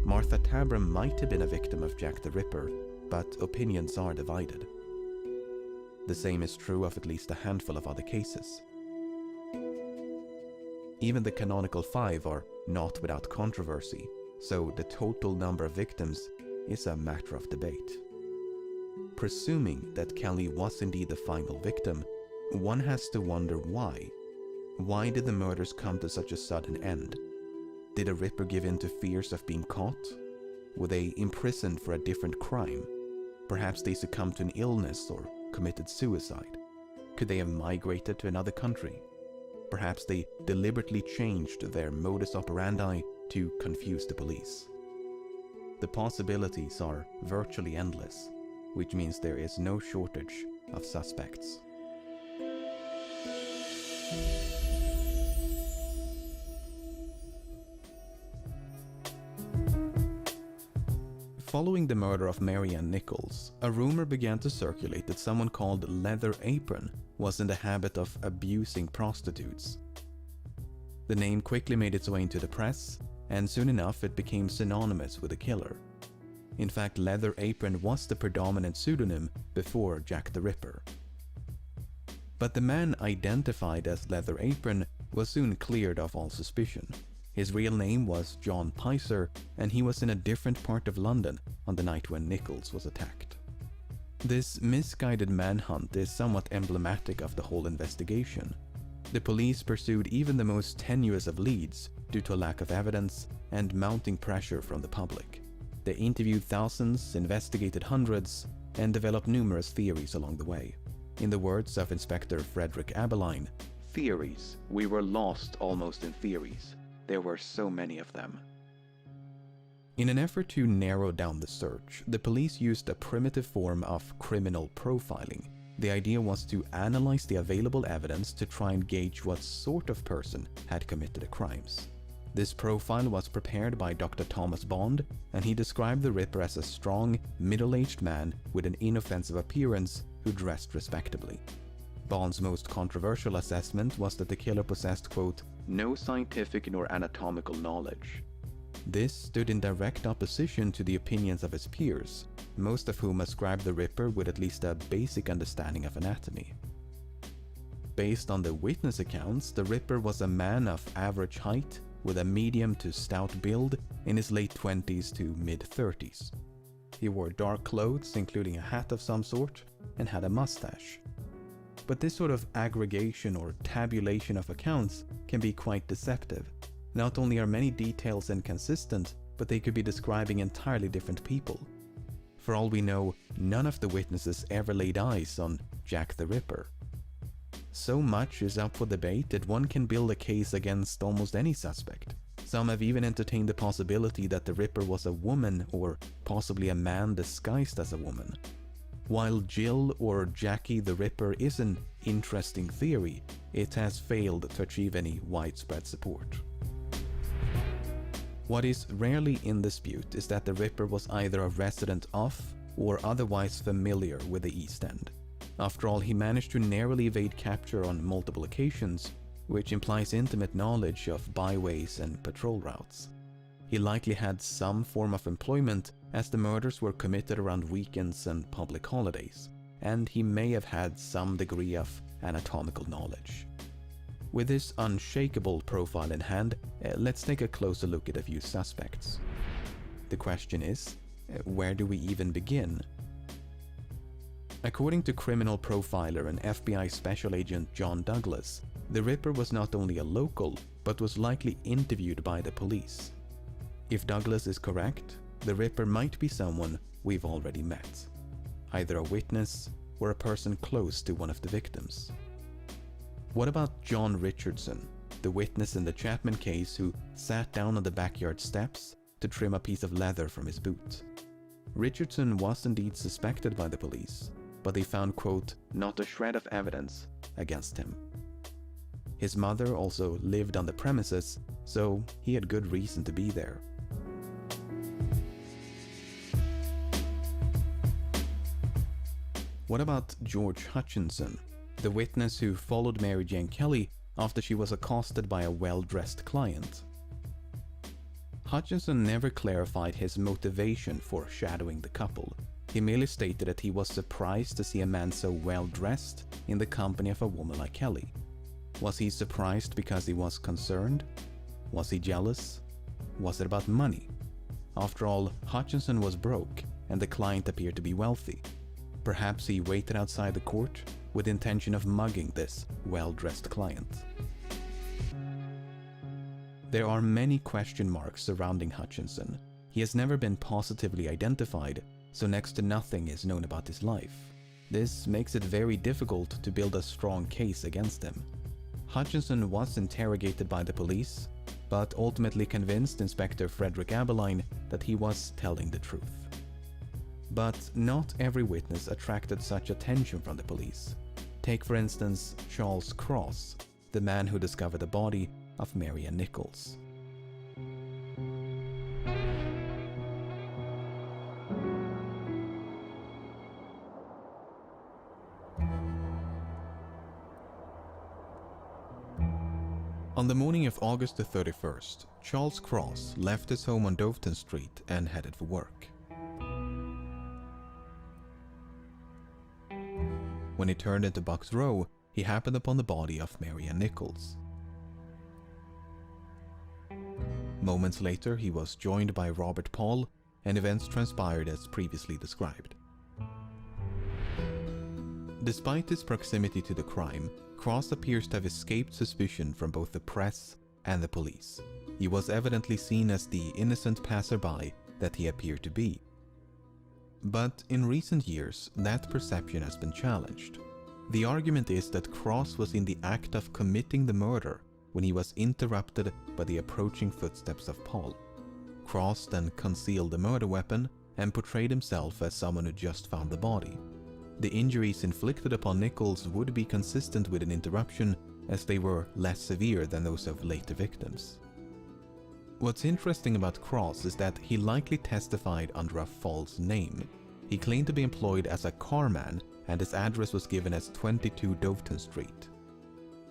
Martha Tabram might have been a victim of Jack the Ripper, but opinions are divided. The same is true of at least a handful of other cases. Even the canonical 5 are not without controversy, so the total number of victims is a matter of debate. Presuming that Kelly was indeed the final victim, one has to wonder why. Why did the murders come to such a sudden end? Did the Ripper give in to fears of being caught? Were they imprisoned for a different crime? Perhaps they succumbed to an illness or committed suicide. Could they have migrated to another country? Perhaps they deliberately changed their modus operandi to confuse the police. The possibilities are virtually endless, which means there is no shortage of suspects. Following the murder of Mary Ann Nichols, a rumor began to circulate that someone called Leather Apron was in the habit of abusing prostitutes. The name quickly made its way into the press, and soon enough it became synonymous with the killer. In fact, Leather Apron was the predominant pseudonym before Jack the Ripper. But the man identified as Leather Apron was soon cleared of all suspicion. His real name was John Picer, and he was in a different part of London on the night when Nichols was attacked. This misguided manhunt is somewhat emblematic of the whole investigation. The police pursued even the most tenuous of leads due to a lack of evidence and mounting pressure from the public. They interviewed thousands, investigated hundreds, and developed numerous theories along the way. In the words of Inspector Frederick Abeline, "Theories. We were lost almost in theories. There were so many of them." In an effort to narrow down the search, the police used a primitive form of criminal profiling. The idea was to analyze the available evidence to try and gauge what sort of person had committed the crimes. This profile was prepared by Dr. Thomas Bond, and he described the Ripper as a strong, middle-aged man with an inoffensive appearance who dressed respectably. Bond's most controversial assessment was that the killer possessed, quote, "no scientific nor anatomical knowledge." This stood in direct opposition to the opinions of his peers, most of whom ascribed the Ripper with at least a basic understanding of anatomy. Based on the witness accounts, the Ripper was a man of average height with a medium to stout build in his late 20s to mid-30s. He wore dark clothes, including a hat of some sort, and had a mustache. But this sort of aggregation or tabulation of accounts can be quite deceptive. Not only are many details inconsistent, but they could be describing entirely different people. For all we know, none of the witnesses ever laid eyes on Jack the Ripper. So much is up for debate that one can build a case against almost any suspect. Some have even entertained the possibility that the Ripper was a woman or possibly a man disguised as a woman. While Jill or Jackie the Ripper is an interesting theory, it has failed to achieve any widespread support. What is rarely in dispute is that the Ripper was either a resident of or otherwise familiar with the East End. After all, he managed to narrowly evade capture on multiple occasions, which implies intimate knowledge of byways and patrol routes. He likely had some form of employment, as the murders were committed around weekends and public holidays, and he may have had some degree of anatomical knowledge. With this unshakable profile in hand, let's take a closer look at a few suspects. The question is, where do we even begin? According to criminal profiler and FBI special agent John Douglas, the Ripper was not only a local, but was likely interviewed by the police. If Douglas is correct, the Ripper might be someone we've already met, either a witness or a person close to one of the victims. What about John Richardson, the witness in the Chapman case who sat down on the backyard steps to trim a piece of leather from his boot? Richardson was indeed suspected by the police, but they found, quote, "not a shred of evidence" against him. His mother also lived on the premises, so he had good reason to be there. What about George Hutchinson, the witness who followed Mary Jane Kelly after she was accosted by a well-dressed client? Hutchinson never clarified his motivation for shadowing the couple. He merely stated that he was surprised to see a man so well-dressed in the company of a woman like Kelly. Was he surprised because he was concerned? Was he jealous? Was it about money? After all, Hutchinson was broke, and the client appeared to be wealthy. Perhaps he waited outside the court with the intention of mugging this well-dressed client. There are many question marks surrounding Hutchinson. He has never been positively identified, so next to nothing is known about his life. This makes it very difficult to build a strong case against him. Hutchinson was interrogated by the police, but ultimately convinced Inspector Frederick Abeline that he was telling the truth. But not every witness attracted such attention from the police. Take for instance Charles Cross, the man who discovered the body of Marian Nichols. On the morning of August the 31st, Charles Cross left his home on Doveton Street and headed for work. When he turned into Bucks Row, he happened upon the body of Marian Nichols. Moments later, he was joined by Robert Paul, and events transpired as previously described. Despite his proximity to the crime, Cross appears to have escaped suspicion from both the press and the police. He was evidently seen as the innocent passerby that he appeared to be. But in recent years, that perception has been challenged. The argument is that Cross was in the act of committing the murder when he was interrupted by the approaching footsteps of Paul. Cross then concealed the murder weapon and portrayed himself as someone who just found the body. The injuries inflicted upon Nichols would be consistent with an interruption, as they were less severe than those of later victims. What's interesting about Cross is that he likely testified under a false name. He claimed to be employed as a carman, and his address was given as 22 Doveton Street.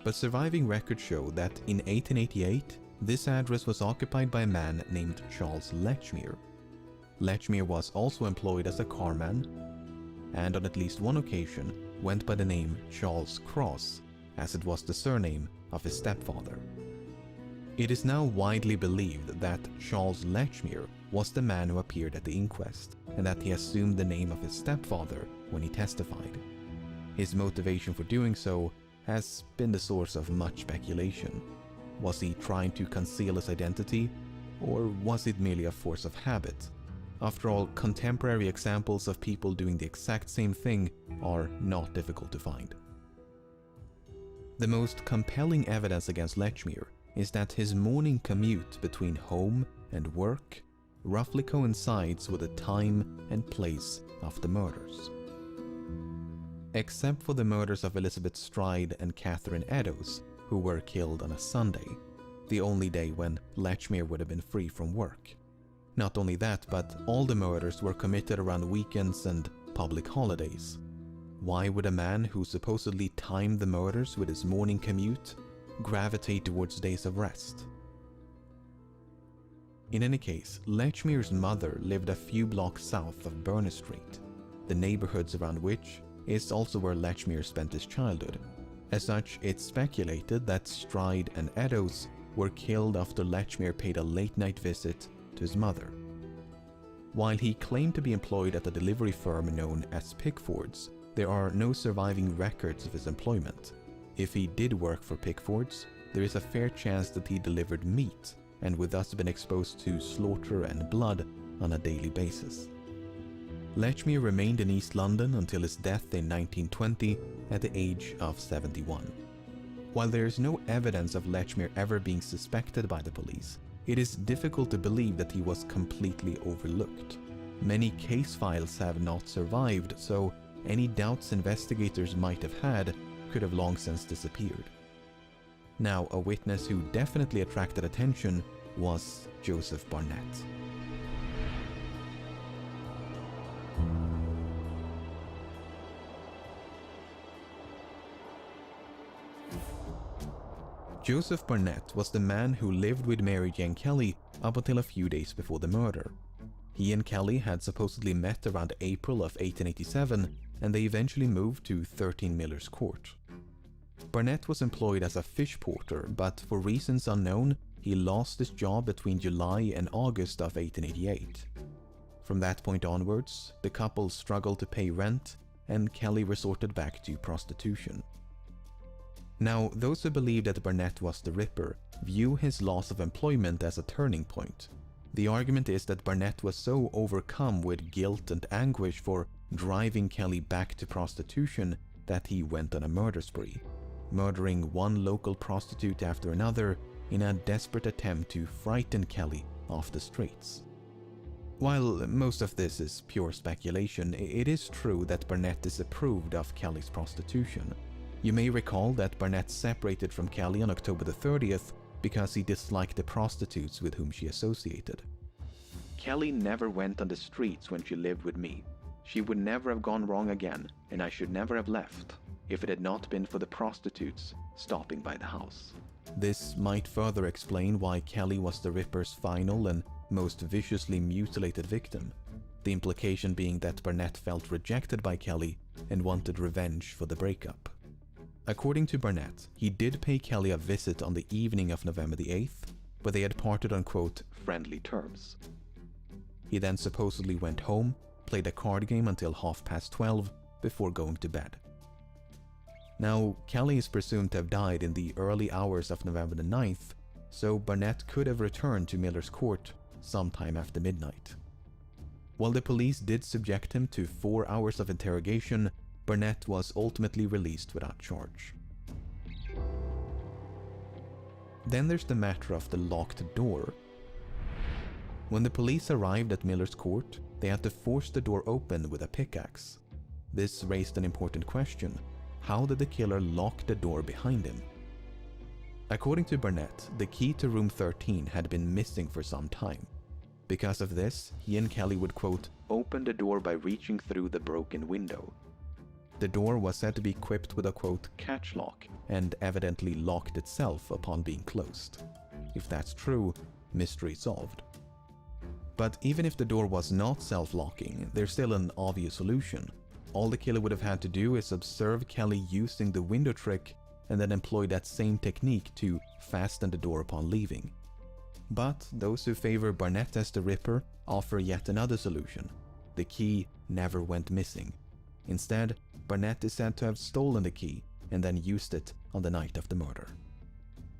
But surviving records show that in 1888, this address was occupied by a man named Charles Lechmere. Lechmere was also employed as a carman, and on at least one occasion went by the name Charles Cross, as it was the surname of his stepfather. It is now widely believed that Charles Lechmere was the man who appeared at the inquest, and that he assumed the name of his stepfather when he testified. His motivation for doing so has been the source of much speculation. Was he trying to conceal his identity, or was it merely a force of habit? After all, contemporary examples of people doing the exact same thing are not difficult to find. The most compelling evidence against Lechmere is that his morning commute between home and work roughly coincides with the time and place of the murders. Except for the murders of Elizabeth Stride and Catherine Eddowes, who were killed on a Sunday, the only day when Lechmere would have been free from work. Not only that, but all the murders were committed around weekends and public holidays. Why would a man who supposedly timed the murders with his morning commute gravitate towards days of rest? In any case, Lechmere's mother lived a few blocks south of Burness Street, the neighborhoods around which is also where Lechmere spent his childhood. As such, it's speculated that Stride and Eddowes were killed after Lechmere paid a late-night visit to his mother. While he claimed to be employed at a delivery firm known as Pickford's, there are no surviving records of his employment. If he did work for Pickford's, there is a fair chance that he delivered meat and would thus have been exposed to slaughter and blood on a daily basis. Lechmere remained in East London until his death in 1920 at the age of 71. While there is no evidence of Lechmere ever being suspected by the police, it is difficult to believe that he was completely overlooked. Many case files have not survived, so any doubts investigators might have had could have long since disappeared. Now, a witness who definitely attracted attention was Joseph Barnett. Joseph Barnett was the man who lived with Mary Jane Kelly up until a few days before the murder. He and Kelly had supposedly met around April of 1887, and they eventually moved to 13 Miller's Court. Barnett was employed as a fish porter, but for reasons unknown, he lost his job between July and August of 1888. From that point onwards, the couple struggled to pay rent, and Kelly resorted back to prostitution. Now, those who believe that Burnett was the Ripper view his loss of employment as a turning point. The argument is that Burnett was so overcome with guilt and anguish for driving Kelly back to prostitution that he went on a murder spree, murdering one local prostitute after another in a desperate attempt to frighten Kelly off the streets. While most of this is pure speculation, it is true that Burnett disapproved of Kelly's prostitution. You may recall that Burnett separated from Kelly on October the 30th because he disliked the prostitutes with whom she associated. "Kelly never went on the streets when she lived with me. She would never have gone wrong again, and I should never have left if it had not been for the prostitutes stopping by the house." This might further explain why Kelly was the Ripper's final and most viciously mutilated victim, the implication being that Burnett felt rejected by Kelly and wanted revenge for the breakup. According to Burnett, he did pay Kelly a visit on the evening of November the 8th, but they had parted on quote, "friendly terms." He then supposedly went home, played a card game until 12:30 before going to bed. Now, Kelly is presumed to have died in the early hours of November the 9th, so Burnett could have returned to Miller's Court sometime after midnight. While the police did subject him to 4 hours of interrogation, Burnett was ultimately released without charge. Then there's the matter of the locked door. When the police arrived at Miller's Court, they had to force the door open with a pickaxe. This raised an important question. How did the killer lock the door behind him? According to Burnett, the key to room 13 had been missing for some time. Because of this, he and Kelly would quote, "open the door by reaching through the broken window." The door was said to be equipped with a quote, "catch lock," and evidently locked itself upon being closed. If that's true, mystery solved. But even if the door was not self-locking, there's still an obvious solution. All the killer would have had to do is observe Kelly using the window trick and then employ that same technique to fasten the door upon leaving. But those who favor Burnett as the Ripper offer yet another solution. The key never went missing. Instead, Burnett is said to have stolen the key and then used it on the night of the murder.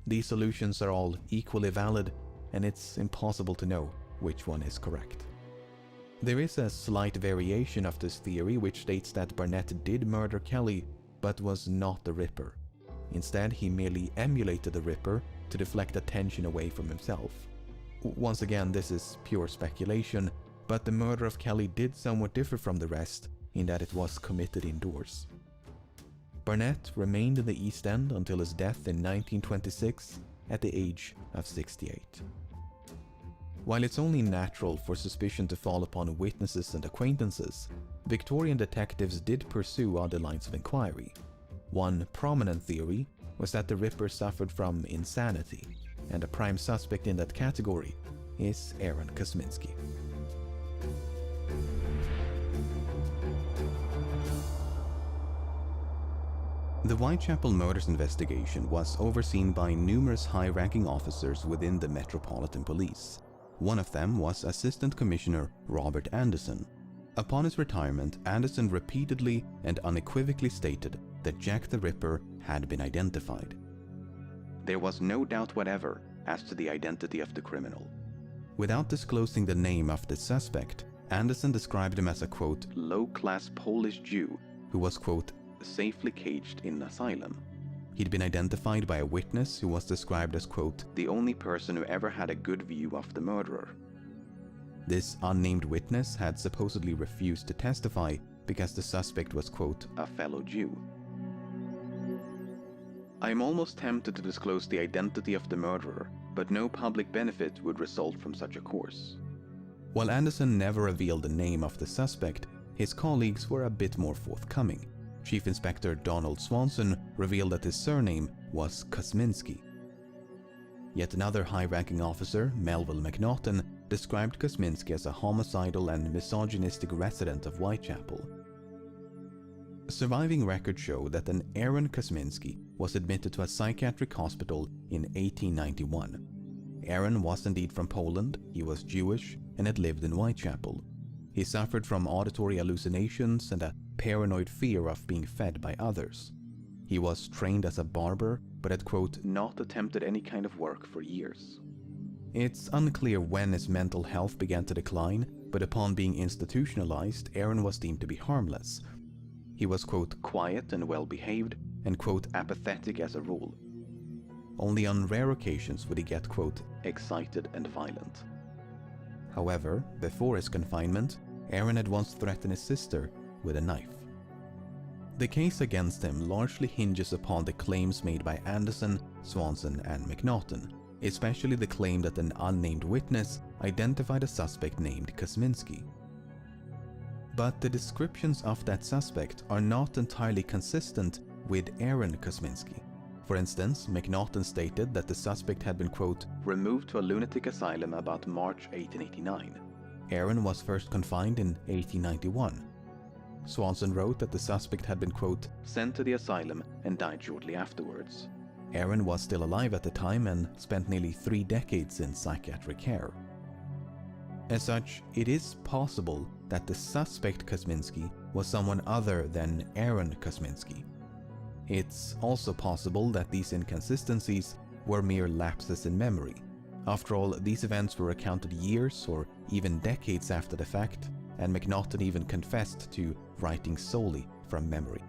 These solutions are all equally valid, and it's impossible to know which one is correct. There is a slight variation of this theory which states that Burnett did murder Kelly but was not the Ripper. Instead, he merely emulated the Ripper to deflect attention away from himself. Once again, this is pure speculation, but the murder of Kelly did somewhat differ from the rest in that it was committed indoors. Burnett remained in the East End until his death in 1926 at the age of 68. While it's only natural for suspicion to fall upon witnesses and acquaintances, Victorian detectives did pursue other lines of inquiry. One prominent theory was that the Ripper suffered from insanity, and a prime suspect in that category is Aaron Kosminski. The Whitechapel murders investigation was overseen by numerous high-ranking officers within the Metropolitan Police. One of them was Assistant Commissioner Robert Anderson. Upon his retirement, Anderson repeatedly and unequivocally stated that Jack the Ripper had been identified. There was no doubt whatever as to the identity of the criminal. Without disclosing the name of the suspect, Anderson described him as a quote, "low-class Polish Jew who was quote, safely caged in an asylum." He'd been identified by a witness who was described as quote, "the only person who ever had a good view of the murderer." This unnamed witness had supposedly refused to testify because the suspect was quote, "a fellow Jew." I am almost tempted to disclose the identity of the murderer, but no public benefit would result from such a course. While Anderson never revealed the name of the suspect, his colleagues were a bit more forthcoming. Chief Inspector Donald Swanson revealed that his surname was Kosminski. Yet another high-ranking officer, Melville McNaughton, described Kosminski as a homicidal and misogynistic resident of Whitechapel. Surviving records show that an Aaron Kosminski was admitted to a psychiatric hospital in 1891. Aaron was indeed from Poland, he was Jewish, and had lived in Whitechapel. He suffered from auditory hallucinations and a paranoid fear of being fed by others. He was trained as a barber, but had, quote, not attempted any kind of work for years. It's unclear when his mental health began to decline, but upon being institutionalized, Aaron was deemed to be harmless. He was, quote, quiet and well-behaved, and, quote, apathetic as a rule. Only on rare occasions would he get, quote, excited and violent. However, before his confinement, Aaron had once threatened his sister with a knife. The case against him largely hinges upon the claims made by Anderson, Swanson, and McNaughton, especially the claim that an unnamed witness identified a suspect named Kosminski. But the descriptions of that suspect are not entirely consistent with Aaron Kosminski. For instance, McNaughton stated that the suspect had been, quote, removed to a lunatic asylum about March 1889. Aaron was first confined in 1891. Swanson wrote that the suspect had been, quote, sent to the asylum and died shortly afterwards. Aaron was still alive at the time and spent nearly 3 decades in psychiatric care. As such, it is possible that the suspect Kosminski was someone other than Aaron Kosminski. It's also possible that these inconsistencies were mere lapses in memory. After all, these events were recounted years or even decades after the fact, and McNaughton even confessed to writing solely from memory.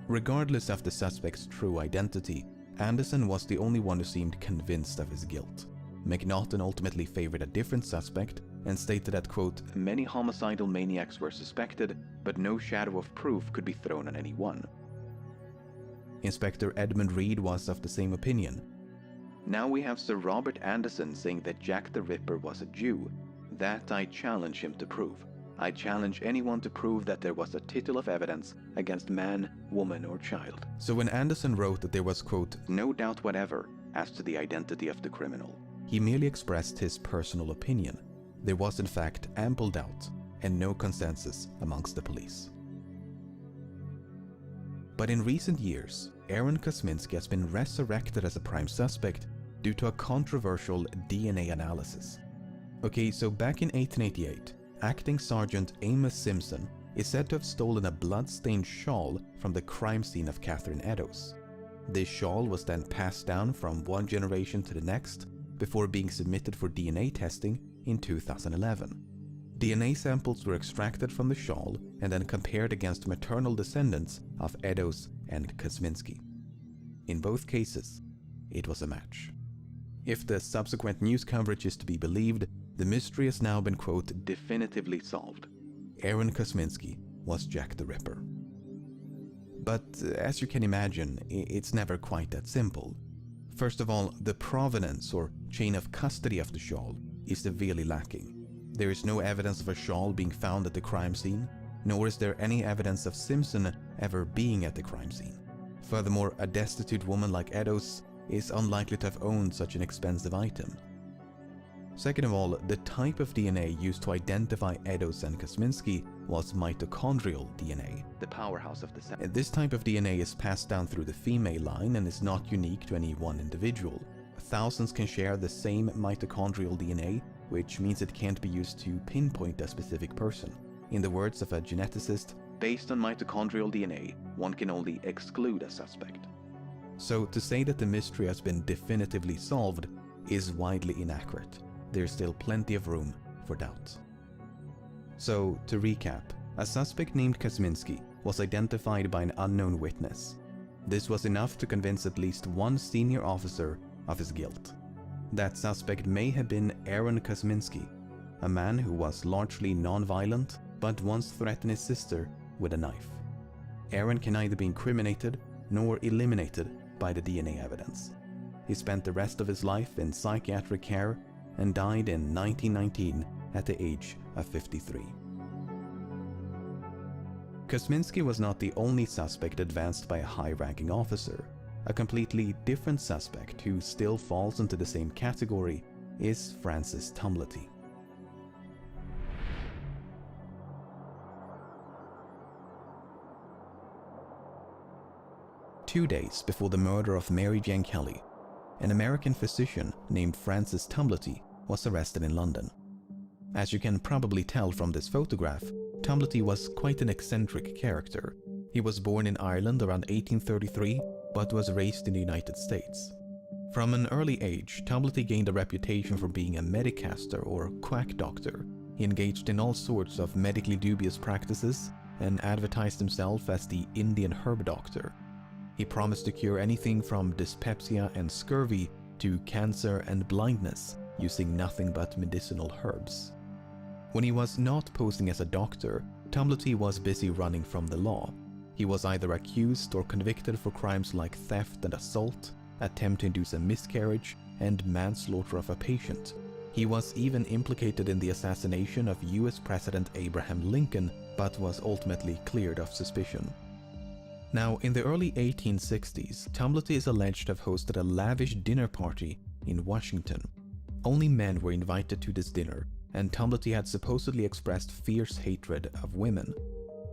Regardless of the suspect's true identity, Anderson was the only one who seemed convinced of his guilt. McNaughton ultimately favored a different suspect and stated that, quote, many homicidal maniacs were suspected, but no shadow of proof could be thrown on any one. Inspector Edmund Reed was of the same opinion. Now we have Sir Robert Anderson saying that Jack the Ripper was a Jew. That I challenge him to prove. I challenge anyone to prove that there was a tittle of evidence against man, woman, or child. So when Anderson wrote that there was, quote, no doubt whatever as to the identity of the criminal, he merely expressed his personal opinion. There was in fact ample doubt and no consensus amongst the police. But in recent years, Aaron Kosminski has been resurrected as a prime suspect due to a controversial DNA analysis. Okay, so back in 1888, Acting Sergeant Amos Simpson is said to have stolen a blood-stained shawl from the crime scene of Catherine Eddowes. This shawl was then passed down from one generation to the next before being submitted for DNA testing in 2011. DNA samples were extracted from the shawl and then compared against maternal descendants of Eddowes and Kosminski. In both cases, it was a match. If the subsequent news coverage is to be believed, the mystery has now been, quote, definitively solved. Aaron Kosminski was Jack the Ripper. But as you can imagine, it's never quite that simple. First of all, the provenance or chain of custody of the shawl is severely lacking. There is no evidence of a shawl being found at the crime scene, nor is there any evidence of Simpson ever being at the crime scene. Furthermore, a destitute woman like Eddowes is unlikely to have owned such an expensive item. Second of all, the type of DNA used to identify Eddowes and Kosminski was mitochondrial DNA, the powerhouse of the cell. This type of DNA is passed down through the female line and is not unique to any one individual. Thousands can share the same mitochondrial DNA, which means it can't be used to pinpoint a specific person. In the words of a geneticist, based on mitochondrial DNA, one can only exclude a suspect. So to say that the mystery has been definitively solved is widely inaccurate. There's still plenty of room for doubt. So, to recap, a suspect named Kosminski was identified by an unknown witness. This was enough to convince at least one senior officer of his guilt. That suspect may have been Aaron Kosminski, a man who was largely non-violent but once threatened his sister with a knife. Aaron can neither be incriminated nor eliminated by the DNA evidence. He spent the rest of his life in psychiatric care and died in 1919 at the age of 53. Kosminski was not the only suspect advanced by a high-ranking officer. A completely different suspect who still falls into the same category is Francis Tumblety. Two days before the murder of Mary Jane Kelly, an American physician named Francis Tumblety was arrested in London. As you can probably tell from this photograph, Tumblety was quite an eccentric character. He was born in Ireland around 1833, but was raised in the United States. From an early age, Tamblety gained a reputation for being a medicaster or quack doctor. He engaged in all sorts of medically dubious practices and advertised himself as the Indian herb doctor. He promised to cure anything from dyspepsia and scurvy to cancer and blindness using nothing but medicinal herbs. When he was not posing as a doctor, Tamblety was busy running from the law. He was either accused or convicted for crimes like theft and assault, attempt to induce a miscarriage, and manslaughter of a patient. He was even implicated in the assassination of US President Abraham Lincoln, but was ultimately cleared of suspicion. Now, in the early 1860s, Tamblety is alleged to have hosted a lavish dinner party in Washington. Only men were invited to this dinner, and Tamblety had supposedly expressed fierce hatred of women.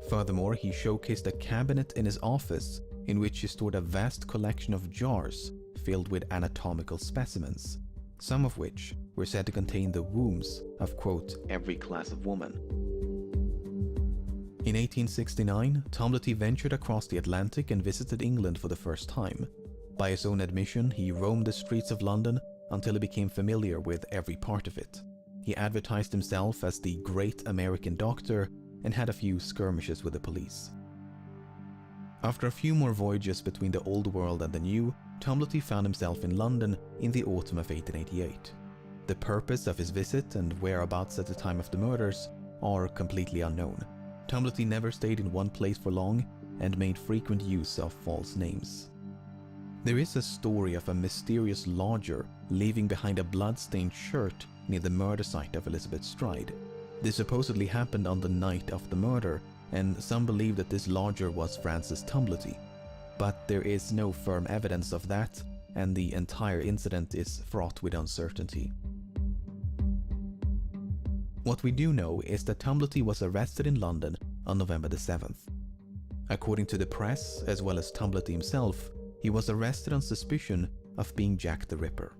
Furthermore, he showcased a cabinet in his office in which he stored a vast collection of jars filled with anatomical specimens, some of which were said to contain the wombs of, quote, every class of woman. In 1869, Tamblety ventured across the Atlantic and visited England for the first time. By his own admission, he roamed the streets of London until he became familiar with every part of it. He advertised himself as the Great American Doctor and had a few skirmishes with the police. After a few more voyages between the old world and the new, Tamblety found himself in London in the autumn of 1888. The purpose of his visit and whereabouts at the time of the murders are completely unknown. Tamblety never stayed in one place for long and made frequent use of false names. There is a story of a mysterious lodger leaving behind a blood-stained shirt near the murder site of Elizabeth Stride. This supposedly happened on the night of the murder, and some believe that this lodger was Francis Tamblety. But there is no firm evidence of that, and the entire incident is fraught with uncertainty. What we do know is that Tamblety was arrested in London on November the 7th. According to the press, as well as Tamblety himself, he was arrested on suspicion of being Jack the Ripper.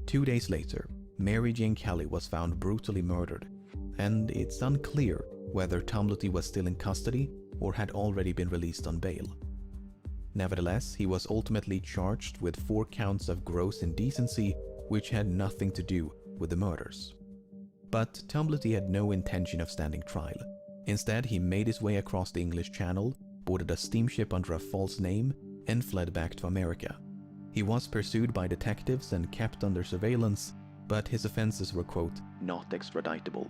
2 days later, Mary Jane Kelly was found brutally murdered, and it's unclear whether Tamblety was still in custody or had already been released on bail. Nevertheless, he was ultimately charged with 4 counts of gross indecency, which had nothing to do with the murders. But Tamblety had no intention of standing trial. Instead, he made his way across the English Channel, boarded a steamship under a false name, and fled back to America. He was pursued by detectives and kept under surveillance, but his offenses were, quote, not extraditable.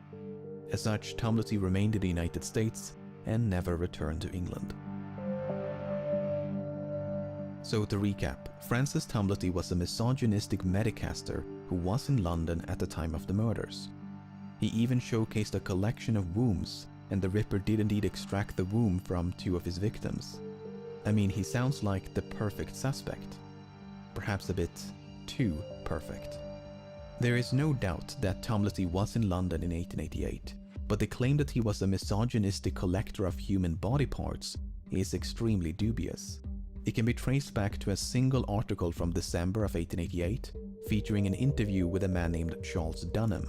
As such, Tamblety remained in the United States and never returned to England. So to recap, Francis Tamblety was a misogynistic medicaster who was in London at the time of the murders. He even showcased a collection of wombs, and the Ripper did indeed extract the womb from 2 of his victims. I mean, he sounds like the perfect suspect. Perhaps a bit too perfect. There is no doubt that Tamblety was in London in 1888, but the claim that he was a misogynistic collector of human body parts is extremely dubious. It can be traced back to a single article from December of 1888, featuring an interview with a man named Charles Dunham.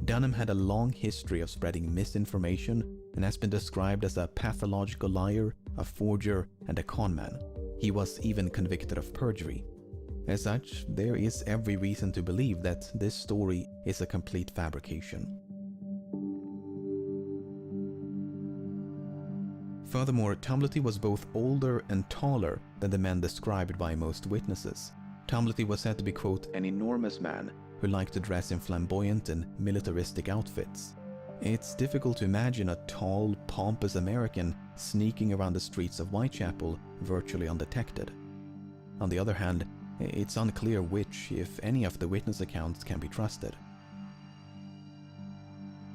Dunham had a long history of spreading misinformation and has been described as a pathological liar, a forger, and a conman. He was even convicted of perjury. As such, there is every reason to believe that this story is a complete fabrication. Furthermore, Tamblety was both older and taller than the men described by most witnesses. Tamblety was said to be, quote, an enormous man who liked to dress in flamboyant and militaristic outfits. It's difficult to imagine a tall, pompous American sneaking around the streets of Whitechapel virtually undetected. On the other hand, it's unclear which, if any, of the witness accounts can be trusted.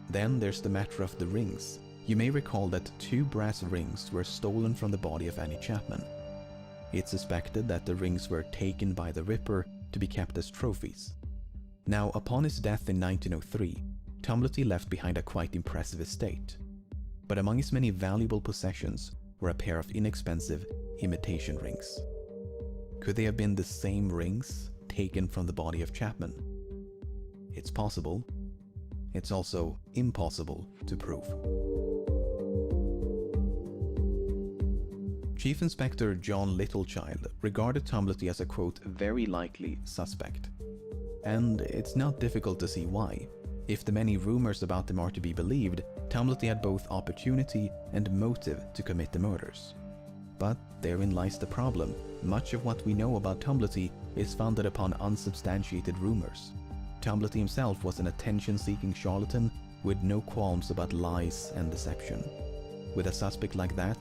Then there's the matter of the rings. You may recall that 2 brass rings were stolen from the body of Annie Chapman. It's suspected that the rings were taken by the Ripper to be kept as trophies. Now, upon his death in 1903, Tamblety left behind a quite impressive estate. But among his many valuable possessions were a pair of inexpensive imitation rings. Could they have been the same rings taken from the body of Chapman? It's possible. It's also impossible to prove. Chief Inspector John Littlechild regarded Tumblety as a quote, very likely suspect. And it's not difficult to see why. If the many rumors about him are to be believed, Tumblety had both opportunity and motive to commit the murders. But therein lies the problem. Much of what we know about Tumblety is founded upon unsubstantiated rumors. Tumblety himself was an attention-seeking charlatan with no qualms about lies and deception. With a suspect like that,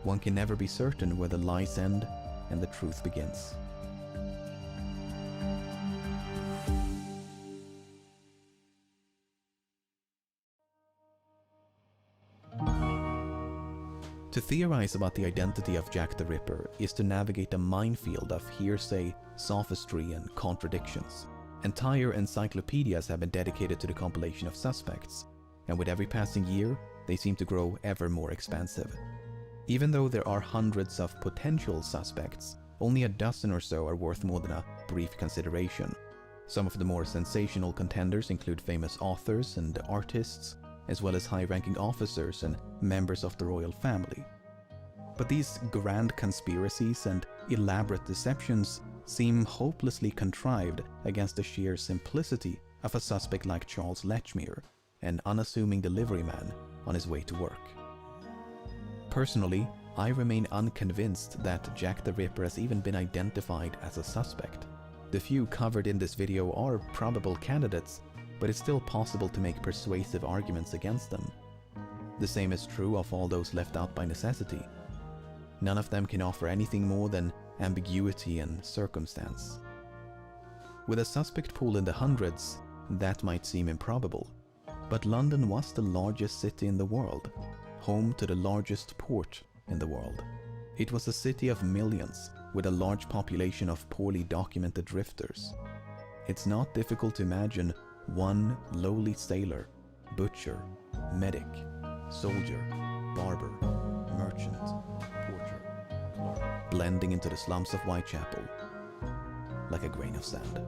one can never be certain where the lies end and the truth begins. To theorize about the identity of Jack the Ripper is to navigate a minefield of hearsay, sophistry, and contradictions. Entire encyclopedias have been dedicated to the compilation of suspects, and with every passing year, they seem to grow ever more expansive. Even though there are hundreds of potential suspects, only a dozen or so are worth more than a brief consideration. Some of the more sensational contenders include famous authors and artists, as well as high-ranking officers and members of the royal family. But these grand conspiracies and elaborate deceptions seem hopelessly contrived against the sheer simplicity of a suspect like Charles Lechmere, an unassuming delivery man on his way to work. Personally, I remain unconvinced that Jack the Ripper has even been identified as a suspect. The few covered in this video are probable candidates, but it's still possible to make persuasive arguments against them. The same is true of all those left out by necessity. None of them can offer anything more than ambiguity and circumstance. With a suspect pool in the hundreds, that might seem improbable. But London was the largest city in the world, home to the largest port in the world. It was a city of millions, with a large population of poorly documented drifters. It's not difficult to imagine one lowly sailor, butcher, medic, soldier, barber, merchant, porter, blending into the slums of Whitechapel like a grain of sand.